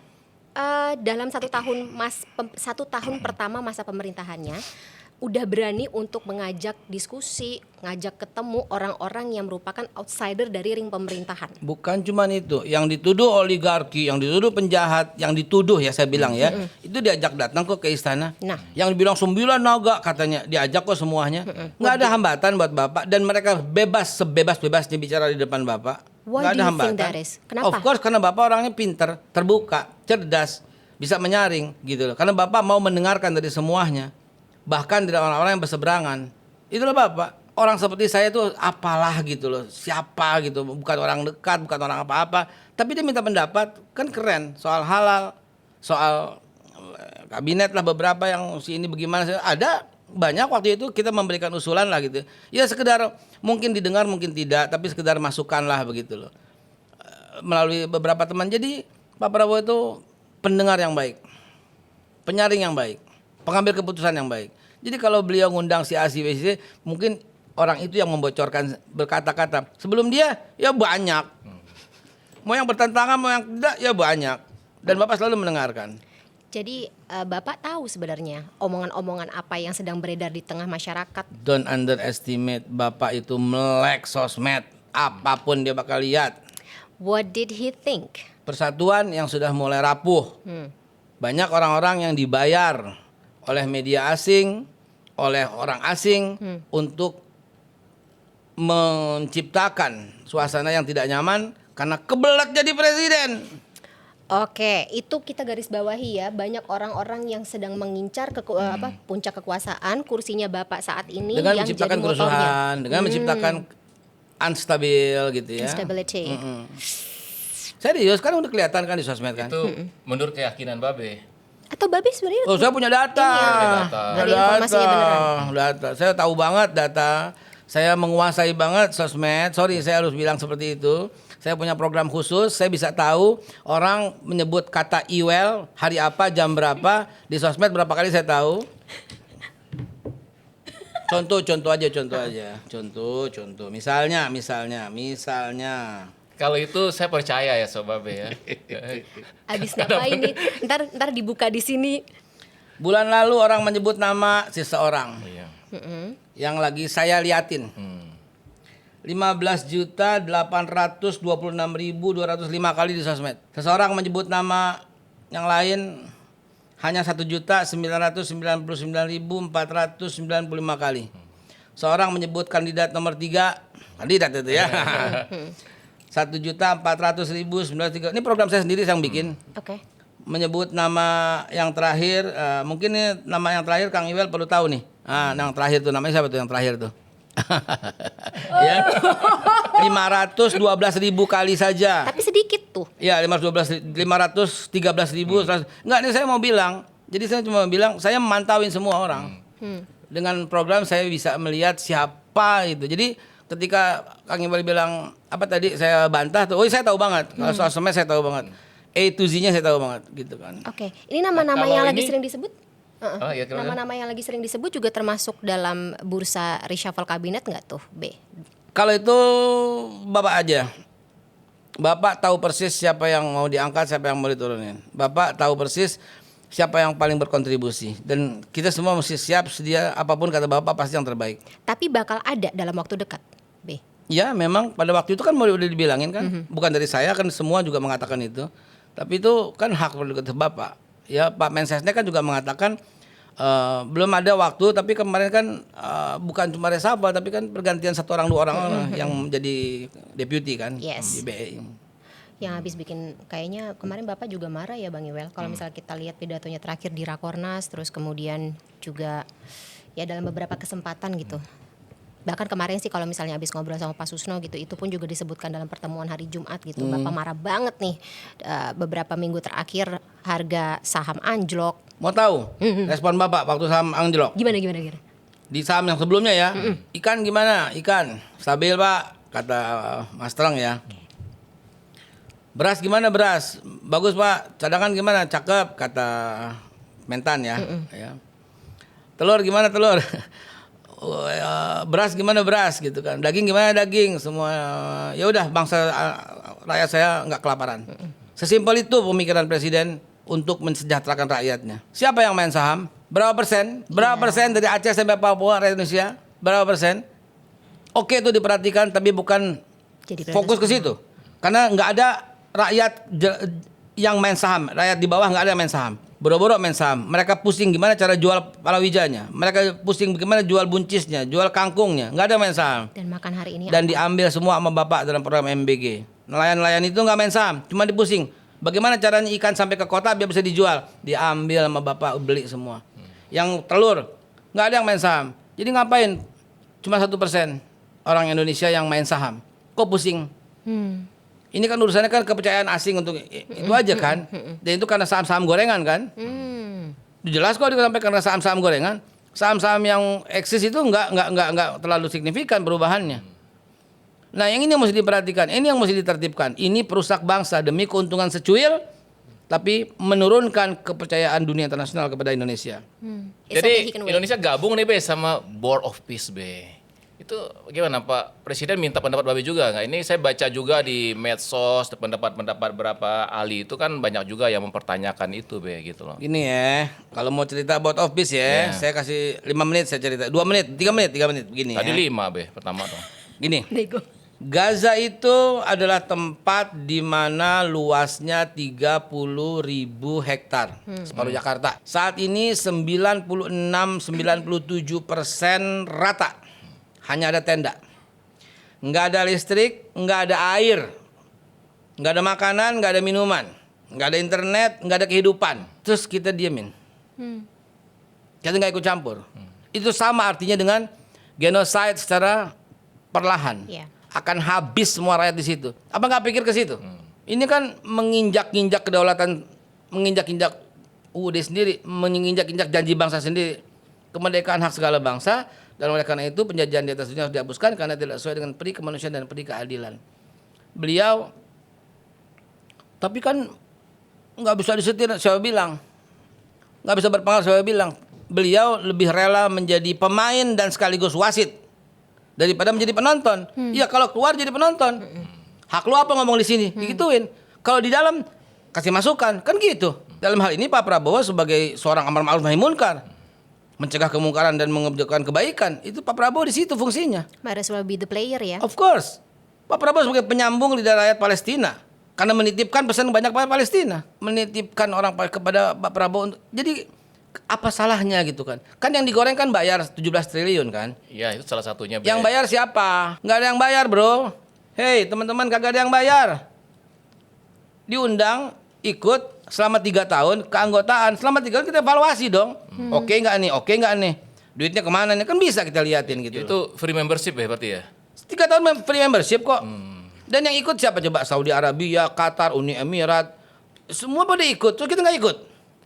dalam 1 tahun 1 tahun pertama masa pemerintahannya udah berani untuk mengajak diskusi, ngajak ketemu orang-orang yang merupakan outsider dari ring pemerintahan. Bukan cuma itu, yang dituduh oligarki, yang dituduh penjahat, yang dituduh ya saya bilang ya, itu diajak datang kok ke istana. Nah. Yang dibilang 9 naga katanya, diajak kok semuanya. Nggak ada hambatan buat Bapak dan mereka bebas sebebas-bebasnya bicara di depan Bapak. Why Nggak do ada you hambatan. think that is? Kenapa? Of course karena Bapak orangnya pinter, terbuka, cerdas, bisa menyaring gitu loh. Karena Bapak mau mendengarkan dari semuanya. Bahkan dari orang-orang yang berseberangan. Itulah Bapak. Orang seperti saya tuh apalah gitu loh. Siapa gitu. Bukan orang dekat, bukan orang apa-apa. Tapi dia minta pendapat. Kan keren. Soal halal. Soal kabinet lah beberapa yang si ini bagaimana. Ada banyak waktu itu kita memberikan usulan lah gitu. Ya sekedar mungkin didengar mungkin tidak. Tapi sekedar masukan lah begitu loh. Melalui beberapa teman. Jadi Pak Prabowo itu pendengar yang baik. Penyaring yang baik. Pengambil keputusan yang baik. Jadi kalau beliau ngundang si A, si B, si C, mungkin orang itu yang membocorkan berkata-kata. Sebelum dia, ya banyak. Mau yang bertentangan, mau yang tidak, ya banyak. Dan Bapak selalu mendengarkan. Jadi Bapak tahu sebenarnya omongan-omongan apa yang sedang beredar di tengah masyarakat. Don't underestimate Bapak itu melek sosmed. Apapun dia bakal lihat. What did he think? Persatuan yang sudah mulai rapuh. Banyak orang-orang yang dibayar oleh media asing, oleh orang asing untuk menciptakan suasana yang tidak nyaman karena kebelet jadi presiden. Oke, itu kita garis bawahi ya. Banyak orang-orang yang sedang mengincar puncak kekuasaan, kursinya Bapak saat ini Dengan yang menciptakan jadi motornya. kerusuhan, dengan menciptakan unstabil gitu ya. Instability. Serius kan udah kelihatan kan di sosmed kan. Itu menurut keyakinan Babe. Atau Babe sebenarnya Oh, saya punya data. Ini ya, Ada informasinya Data. Saya tahu banget data. Saya menguasai banget sosmed. Sorry, saya harus bilang seperti itu. Saya punya program khusus. Saya bisa tahu orang menyebut kata iwel hari apa, jam berapa di sosmed berapa kali saya tahu. Contoh aja. Contoh. Misalnya. Kalau itu saya percaya ya Sobat Babe ya. abis ngapain nih? Ntar dibuka di sini. Bulan lalu orang menyebut nama seseorang Iya. yang lagi saya liatin. 15.826.205 kali di sosmed. Seseorang menyebut nama yang lain hanya 1.999.495 kali. Seorang menyebut kandidat nomor 3, kandidat itu ya. 1.400.903. Ini program saya sendiri yang bikin. Oke. Menyebut nama yang terakhir, mungkin ini nama yang terakhir Kang Iwel perlu tahu nih. Yang terakhir tuh namanya siapa tuh yang terakhir tuh? Ya. 512.000 kali saja. Tapi sedikit tuh. Ya, 513.000. Enggak, ini saya mau bilang. Jadi saya cuma bilang saya memantauin semua orang. Dengan program saya bisa melihat siapa itu. Jadi ketika Kang Iwel bilang apa tadi saya bantah tuh, oh saya tahu banget. Kalau soal semen saya tahu banget. A to Z-nya saya tahu banget gitu kan. Oke. Ini nama-nama Kalau yang lagi ini- sering disebut? Oh, iya, gimana? Nama-nama yang lagi sering disebut juga termasuk dalam bursa reshuffle kabinet nggak tuh, B? Kalau itu Bapak aja. Bapak tahu persis siapa yang mau diangkat, siapa yang mau diturunin. Bapak tahu persis siapa yang paling berkontribusi. Dan kita semua mesti siap sedia apapun kata Bapak pasti yang terbaik. Tapi bakal ada dalam waktu dekat, B. Ya memang pada waktu itu kan udah dibilangin kan. Bukan dari saya kan semua juga mengatakan itu. Tapi itu kan hak prerogatif Bapak. Ya Pak Mensesnek kan juga mengatakan belum ada waktu, tapi kemarin kan bukan cuma reshuffle tapi kan pergantian 1 orang 2 orang yang menjadi deputi kan Yes. di BI. Yang habis bikin kayaknya kemarin Bapak juga marah ya Bang Iwel kalau misalnya kita lihat pidatonya terakhir di Rakornas, terus kemudian juga ya dalam beberapa kesempatan gitu. Bahkan kemarin sih kalau misalnya habis ngobrol sama Pak Susno gitu, itu pun juga disebutkan dalam pertemuan hari Jumat gitu. Bapak marah banget nih, beberapa minggu terakhir harga saham anjlok. Mau tahu respon Bapak waktu saham anjlok? Gimana? Di saham yang sebelumnya ya, ikan gimana? Ikan stabil Pak, kata Mas Terang ya. Beras gimana beras? Bagus Pak. Cadangan gimana? Cakep, kata Mentan ya. Ya. Telur gimana telur? Beras gimana beras gitu kan. Daging gimana daging? Semua ya udah bangsa rakyat saya nggak kelaparan. Sesimpel itu pemikiran presiden untuk mensejahterakan rakyatnya. Siapa yang main saham? Berapa persen? Berapa persen dari Aceh sampai Papua rakyat Indonesia? Berapa persen? Oke itu diperhatikan tapi bukan Jadi fokus ke situ. Karena nggak ada rakyat yang main saham. Rakyat di bawah nggak ada yang main saham. Boro-boro main saham. Mereka pusing gimana cara jual palawijanya. Mereka pusing bagaimana jual buncisnya, jual kangkungnya. Nggak ada main saham. Dan makan hari ini Dan diambil semua sama Bapak dalam program MBG. Nelayan-nelayan itu nggak main saham, cuma dipusing. Bagaimana caranya ikan sampai ke kota biar bisa dijual. Diambil sama Bapak, beli semua. Yang telur, nggak ada yang main saham. Jadi ngapain? Cuma 1% orang Indonesia yang main saham. Kok pusing? Ini kan urusannya kan kepercayaan asing untuk itu aja kan. Dan itu karena saham-saham gorengan kan. Jelas kok sampai karena saham-saham gorengan. Saham-saham yang eksis itu nggak terlalu signifikan perubahannya. Nah yang ini yang mesti diperhatikan, ini yang mesti ditertibkan. Ini perusak bangsa demi keuntungan secuil, tapi menurunkan kepercayaan dunia internasional kepada Indonesia. Jadi Indonesia gabung nih Be sama Board of Peace Be. Itu gimana Pak Presiden minta pendapat Babe juga nggak? Ini saya baca juga di medsos pendapat-pendapat berapa ahli itu kan banyak juga yang mempertanyakan itu Be gitu loh. Gini ya, kalau mau cerita Board of Peace ya, saya kasih 5 menit saya cerita. 2 menit, 3 menit begini Tadi ya. 5 Be pertama dong. Gini. Nego. Gaza itu adalah tempat di mana luasnya 30.000 hektar, separuh Jakarta. Saat ini 96-97% rata, hanya ada tenda. Nggak ada listrik, nggak ada air, nggak ada makanan, nggak ada minuman, nggak ada internet, nggak ada kehidupan. Terus kita diemin, kita nggak ikut campur. Itu sama artinya dengan genocide secara perlahan. Iya. Akan habis semua rakyat di situ. Apa nggak pikir ke situ? Ini kan menginjak-injak kedaulatan, menginjak-injak UUD sendiri, menginjak-injak janji bangsa sendiri, kemerdekaan hak segala bangsa. Dan oleh karena itu penjajahan di atas dunia harus dihapuskan karena tidak sesuai dengan peri kemanusiaan dan peri keadilan. Beliau, tapi kan nggak bisa disetir. Saya bilang, nggak bisa berpengaruh. Saya bilang, beliau lebih rela menjadi pemain dan sekaligus wasit daripada menjadi penonton. Iya kalau keluar jadi penonton. Hak lu apa ngomong di sini? Digituin. Kalau di dalam kasih masukan kan gitu. Dalam hal ini Pak Prabowo sebagai seorang amar ma'ruf nahi munkar mencegah kemungkaran dan mengerjakan kebaikan. Itu Pak Prabowo di situ fungsinya. Might as well be the player ya. Of course. Pak Prabowo sebagai penyambung lidah rakyat Palestina. Karena menitipkan pesan banyak pada Palestina. Menitipkan orang kepada Pak Prabowo. Jadi apa salahnya gitu kan? Kan yang digoreng kan bayar 17 triliun kan? Iya, itu salah satunya. Yang bayar siapa? Nggak ada yang bayar bro. Hei teman-teman, kagak ada yang bayar. Diundang, ikut selama 3 tahun, keanggotaan. Selama 3 tahun kita evaluasi dong. Oke nggak nih? Oke nggak nih? Duitnya kemana nih? Kan bisa kita liatin gitu. Itu free membership ya berarti ya? 3 tahun free membership kok. Dan yang ikut siapa coba? Saudi Arabia, Qatar, Uni Emirat. Semua pada ikut, terus kita nggak ikut.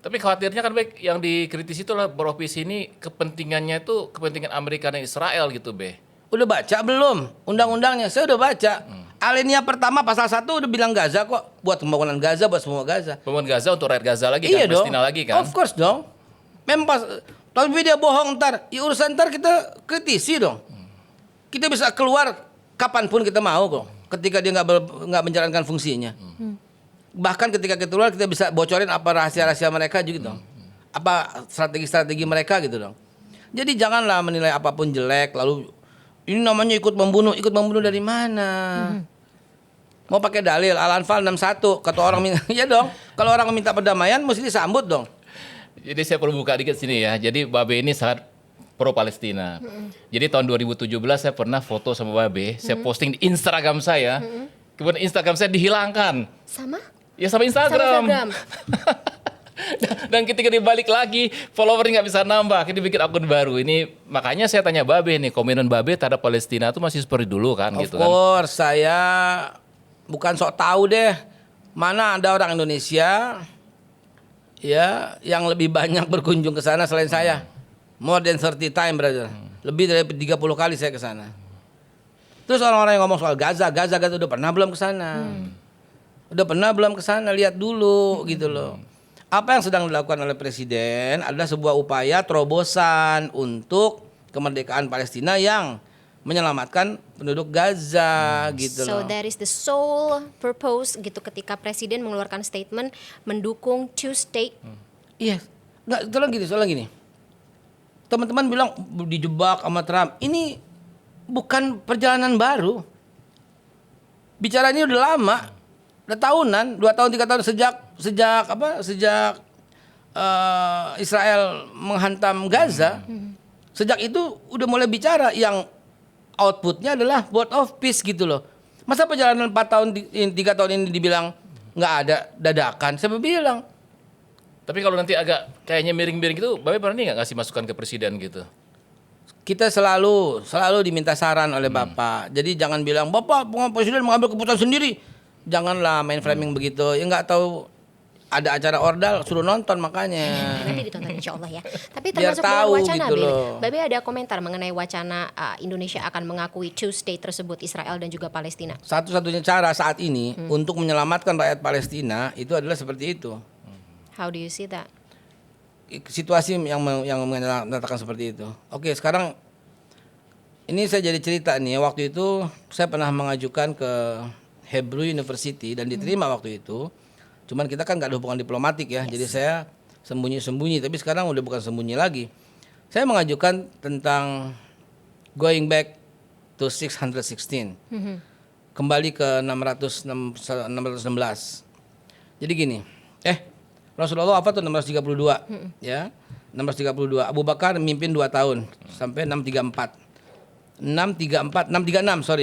Tapi khawatirnya kan Be, yang dikritisi itu lah beropisi ini kepentingannya itu kepentingan Amerika dan Israel gitu Be. Udah baca belum undang-undangnya? Saya udah baca. Alinea pertama pasal 1 udah bilang Gaza kok. Buat pembangunan Gaza, buat semua Gaza. Pembangunan Gaza untuk rakyat Gaza lagi Iya kan, dong. Palestina lagi kan. Of course dong. Memang pas, tapi dia bohong ntar. Ya urusan ntar kita kritisi dong. Kita bisa keluar kapanpun kita mau kok. Ketika dia nggak menjalankan fungsinya. Bahkan ketika kita keluar kita bisa bocorin apa rahasia-rahasia mereka juga dong. Apa strategi-strategi mereka gitu dong. Jadi janganlah menilai apapun jelek lalu ini namanya ikut membunuh dari mana? Mau pakai dalil Al-Anfal 61 kata orang ya dong. Kalau orang meminta perdamaian mesti disambut dong. Jadi saya perlu buka dikit sini ya. Jadi Babe ini sangat pro Palestina. Jadi tahun 2017 saya pernah foto sama Babe, saya posting di Instagram saya. Kemudian Instagram saya dihilangkan. Sama? Ya sama Instagram. Sama Instagram. Dan ketika dibalik lagi, followernya nggak bisa nambah. Kita bikin akun baru. Ini makanya saya tanya Babe nih, komitmen Babe terhadap Palestina itu masih seperti dulu kan? Of gitu kan? course, saya bukan sok tahu deh. Mana ada orang Indonesia ya yang lebih banyak berkunjung ke sana selain saya. More than 30 time, brother. Lebih dari 30 kali saya ke sana. Terus orang-orang yang ngomong soal Gaza udah pernah belum ke sana? Udah pernah belum ke sana? Lihat dulu gitu loh. Apa yang sedang dilakukan oleh presiden adalah sebuah upaya terobosan untuk kemerdekaan Palestina yang menyelamatkan penduduk Gaza gitu So loh. that is the sole purpose gitu ketika presiden mengeluarkan statement mendukung two state. Iya. Enggak, soalnya gini. Teman-teman bilang dijebak sama Trump. Ini bukan perjalanan baru. Bicara ini udah lama. Udah tahunan, 2 tahun 3 tahun sejak Israel menghantam Gaza. Sejak itu udah mulai bicara yang outputnya adalah word of peace gitu loh. Masa perjalanan 4 tahun 3 tahun ini dibilang nggak ada dadakan? Siapa bilang? Tapi kalau nanti agak kayaknya miring-miring gitu, Babe berani nggak ngasih masukan ke presiden gitu? Kita selalu diminta saran oleh Bapak. Jadi jangan bilang Bapak presiden mengambil keputusan sendiri. Janganlah main framing begitu. Ya nggak tahu ada acara ordal suruh nonton makanya. Nanti ditonton insya Allah ya. Tapi Biar termasuk tahu dengan wacana, gitu Babe. loh. Babe ada komentar mengenai wacana Indonesia akan mengakui two state tersebut, Israel dan juga Palestina. Satu-satunya cara saat ini untuk menyelamatkan rakyat Palestina itu adalah seperti itu. How do you see that? Situasi yang menyatakan seperti itu. Oke, sekarang ini saya jadi cerita nih. Waktu itu saya pernah mengajukan ke Hebrew University dan diterima waktu itu. Cuman kita kan nggak ada hubungan diplomatik ya. Jadi saya sembunyi-sembunyi. Tapi sekarang udah bukan sembunyi lagi. Saya mengajukan tentang going back to 616. Kembali ke 616. Jadi gini. Rasulullah apa tuh 632 ya. 632. Abu Bakar mimpin 2 tahun sampai 636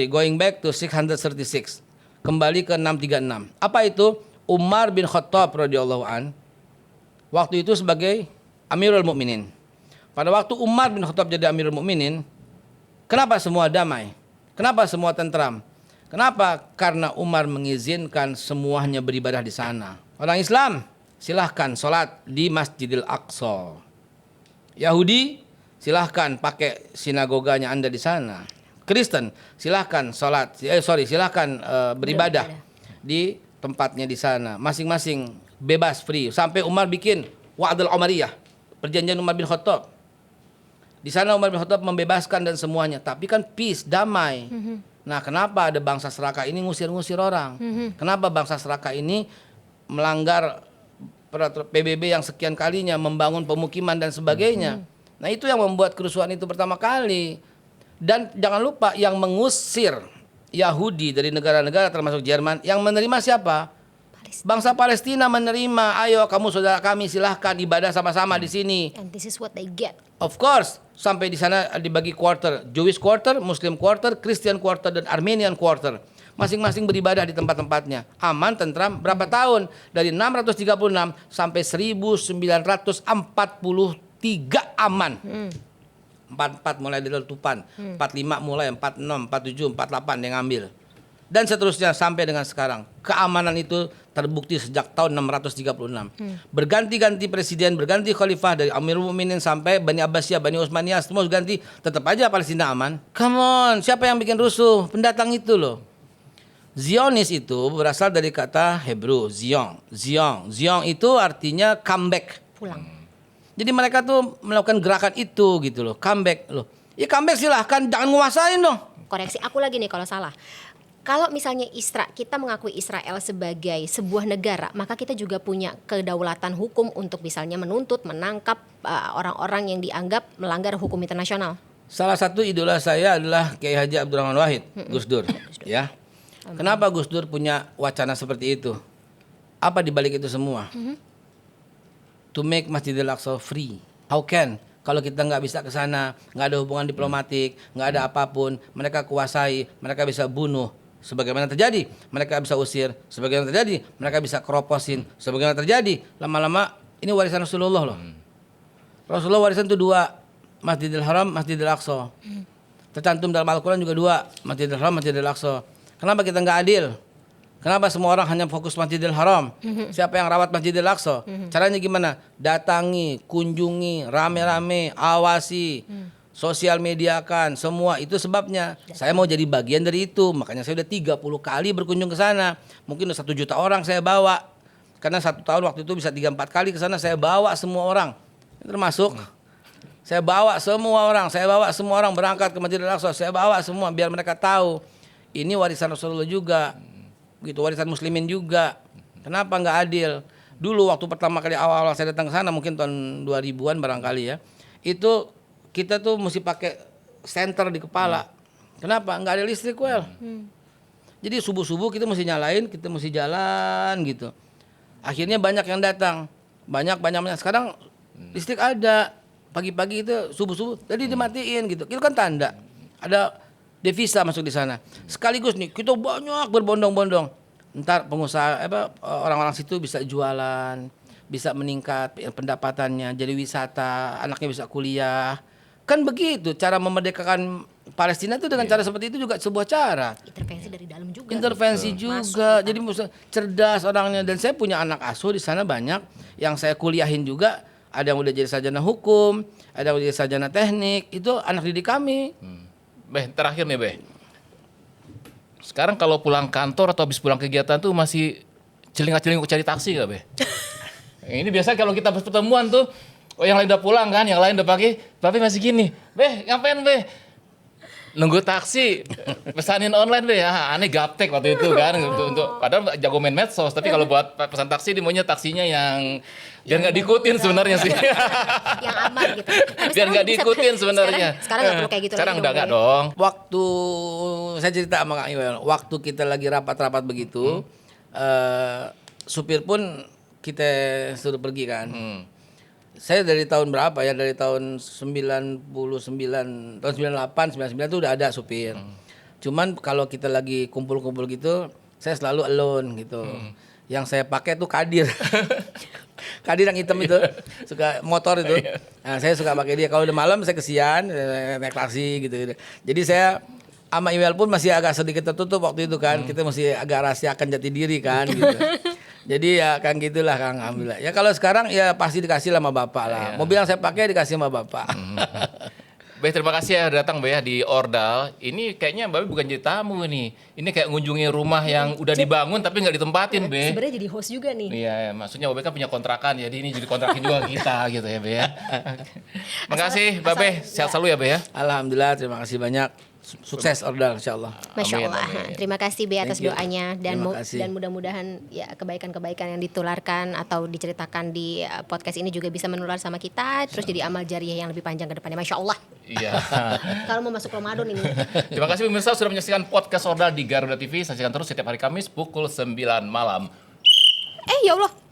going back to 636. Kembali ke 636. Apa itu? Umar bin Khattab radhiyallahu an waktu itu sebagai Amirul Mukminin. Pada waktu Umar bin Khattab jadi Amirul Mukminin, kenapa semua damai? Kenapa semua tentram? Kenapa? Karena Umar mengizinkan semuanya beribadah di sana. Orang Islam silahkan sholat di Masjidil Aqsa. Yahudi silahkan pakai sinagoganya Anda di sana. Kristen silahkan silahkan beribadah di tempatnya di sana. Masing-masing bebas free. Sampai Umar bikin Wa'dul Umariyah, perjanjian Umar bin Khattab. Di sana Umar bin Khattab membebaskan dan semuanya. Tapi kan peace, damai. Nah, kenapa ada bangsa Serakah ini ngusir-ngusir orang? Kenapa bangsa Serakah ini melanggar peraturan PBB yang sekian kalinya, membangun pemukiman dan sebagainya? Nah itu yang membuat kerusuhan itu pertama kali. Dan jangan lupa yang mengusir Yahudi dari negara-negara termasuk Jerman, yang menerima siapa? Bangsa Palestina menerima, ayo kamu saudara kami silahkan ibadah sama-sama di sini. And this is what they get. Of course, sampai di sana dibagi quarter, Jewish quarter, Muslim quarter, Christian quarter, dan Armenian quarter. Masing-masing beribadah di tempat-tempatnya. Aman, tentram, berapa tahun? Dari 636 sampai 1943 aman. 44 mulai dari letupan, 45 mulai, 46, 47, 48 yang ngambil. Dan seterusnya sampai dengan sekarang. Keamanan itu terbukti sejak tahun 636. Berganti-ganti presiden, berganti khalifah dari Amirul Mukminin sampai Bani Abbasiyah, Bani Utsmaniyah, semua ganti, tetap aja Palestina aman. Come on, siapa yang bikin rusuh? Pendatang itu loh. Zionis itu berasal dari kata Hebrew, Zion. Zion itu artinya comeback. Pulang. Jadi mereka tuh melakukan gerakan itu gitu loh, comeback loh. Ya comeback silahkan, jangan nguasain dong. Koreksi aku lagi nih kalau salah. Kalau misalnya kita mengakui Israel sebagai sebuah negara, maka kita juga punya kedaulatan hukum untuk misalnya menuntut, menangkap orang-orang yang dianggap melanggar hukum internasional. Salah satu idola saya adalah Kiai Haji Abdurrahman Wahid, Gus Dur. Ya. Kenapa Gus Dur punya wacana seperti itu? Apa dibalik itu semua? To make Masjidil Aqsa free. How can? Kalau kita nggak bisa ke sana, nggak ada hubungan diplomatik, nggak ada apapun, mereka kuasai, mereka bisa bunuh. Sebagaimana terjadi, mereka bisa usir. Sebagaimana terjadi, mereka bisa keroposin. Sebagaimana terjadi, lama-lama ini warisan Rasulullah loh. Rasulullah warisan itu 2, Masjidil Haram, Masjidil Aqsa. Tercantum dalam Al-Quran juga 2, Masjidil Haram, Masjidil Aqsa. Kenapa kita nggak adil? Kenapa semua orang hanya fokus Masjidil Haram? Siapa yang rawat Masjidil Aqsa? Caranya gimana? Datangi, kunjungi, rame-rame, awasi, sosial mediakan, semua itu sebabnya. Saya mau jadi bagian dari itu, makanya saya udah 30 kali berkunjung ke sana. Mungkin udah 1 juta orang saya bawa. Karena 1 tahun waktu itu bisa 3-4 kali ke sana, saya bawa semua orang. Termasuk saya bawa semua orang berangkat ke Masjidil Aqsa, saya bawa semua biar mereka tahu ini warisan Rasulullah juga. Gitu, warisan muslimin juga. Kenapa nggak adil? Dulu waktu pertama kali awal-awal saya datang ke sana mungkin tahun 2000-an barangkali ya. Itu kita tuh mesti pakai senter di kepala. Kenapa? Nggak ada listrik Jadi subuh-subuh kita mesti nyalain, kita mesti jalan gitu. Akhirnya banyak yang datang. Banyak. Sekarang listrik ada. Pagi-pagi itu subuh-subuh tadi dimatiin gitu. Itu kan tanda. Ada devisa masuk di sana. Sekaligus nih kita banyak berbondong-bondong. Ntar pengusaha orang-orang situ bisa jualan, bisa meningkat pendapatannya, jadi wisata, anaknya bisa kuliah. Kan begitu cara memerdekakan Palestina itu dengan cara seperti itu juga sebuah cara. Intervensi dari dalam juga. Intervensi juga. Jadi cerdas orangnya, dan saya punya anak asuh di sana banyak yang saya kuliahin juga. Ada yang udah jadi sarjana hukum, ada yang udah jadi sarjana teknik, itu anak didik kami. Beh, terakhir nih Beh. Sekarang kalau pulang kantor atau habis pulang kegiatan tuh masih celingak-celinguk cari taksi gak Beh? Ini biasa kalau kita pertemuan tuh, yang lain udah pulang kan, yang lain udah pagi, tapi masih gini. Beh, ngapain Beh? Nunggu taksi, pesanin online Beh. Aneh gaptek waktu itu kan, untuk padahal jago main medsos, tapi kalau buat pesan taksi dia maunya taksinya yang biar nggak diikutin sebenarnya sih. Yang aman gitu. Biar nggak diikutin sebenarnya. Sekarang nggak perlu kayak gitu Sekarang lagi udah nggak dong. Waktu saya cerita sama Kang Iwel, waktu kita lagi rapat-rapat begitu, supir pun kita suruh pergi kan. Saya dari tahun berapa ya? Dari tahun 99, tahun 98, 99 itu udah ada supir. Cuman kalau kita lagi kumpul-kumpul gitu, saya selalu alone gitu. Yang saya pakai tuh Kadir. Kadir yang hitam itu, suka motor itu. Nah, saya suka pakai dia. Kalau udah malam saya kesian, naik taksi gitu. Jadi saya sama Iwel pun masih agak sedikit tertutup waktu itu kan. Kita masih agak rahasiakan jati diri kan gitu. Jadi ya kan gitulah Kang, alhamdulillah. Ya kalau sekarang ya pasti dikasih sama bapak lah. Mobil yang saya pakai dikasih sama bapak. Beh, terima kasih ya datang Beh ya di Ordal. Ini kayaknya Mbak bukan jadi tamu nih. Ini kayak ngunjungi rumah yang udah dibangun tapi nggak ditempatin Beh. Sebenarnya jadi host juga nih. Iya, maksudnya Mbak kan punya kontrakan, jadi ini jadi kontrakin juga kita gitu ya Beh ya. Makasih Mbak Beh, sehat selalu ya Beh ya. Alhamdulillah, terima kasih banyak. Sukses Ordal insyaallah. Masya Amin, Allah. amin. Terima kasih Be atas Thank you. doanya dan Terima kasih. dan mudah-mudahan ya kebaikan-kebaikan yang ditularkan atau diceritakan di podcast ini juga bisa menular sama kita terus jadi amal jariah yang lebih panjang ke depannya. Masya Allah. Iya. Kalau mau masuk Ramadan ini. Terima kasih pemirsa sudah menyaksikan podcast Ordal di Garuda TV. Saksikan terus setiap hari Kamis pukul 9 malam. Ya Allah.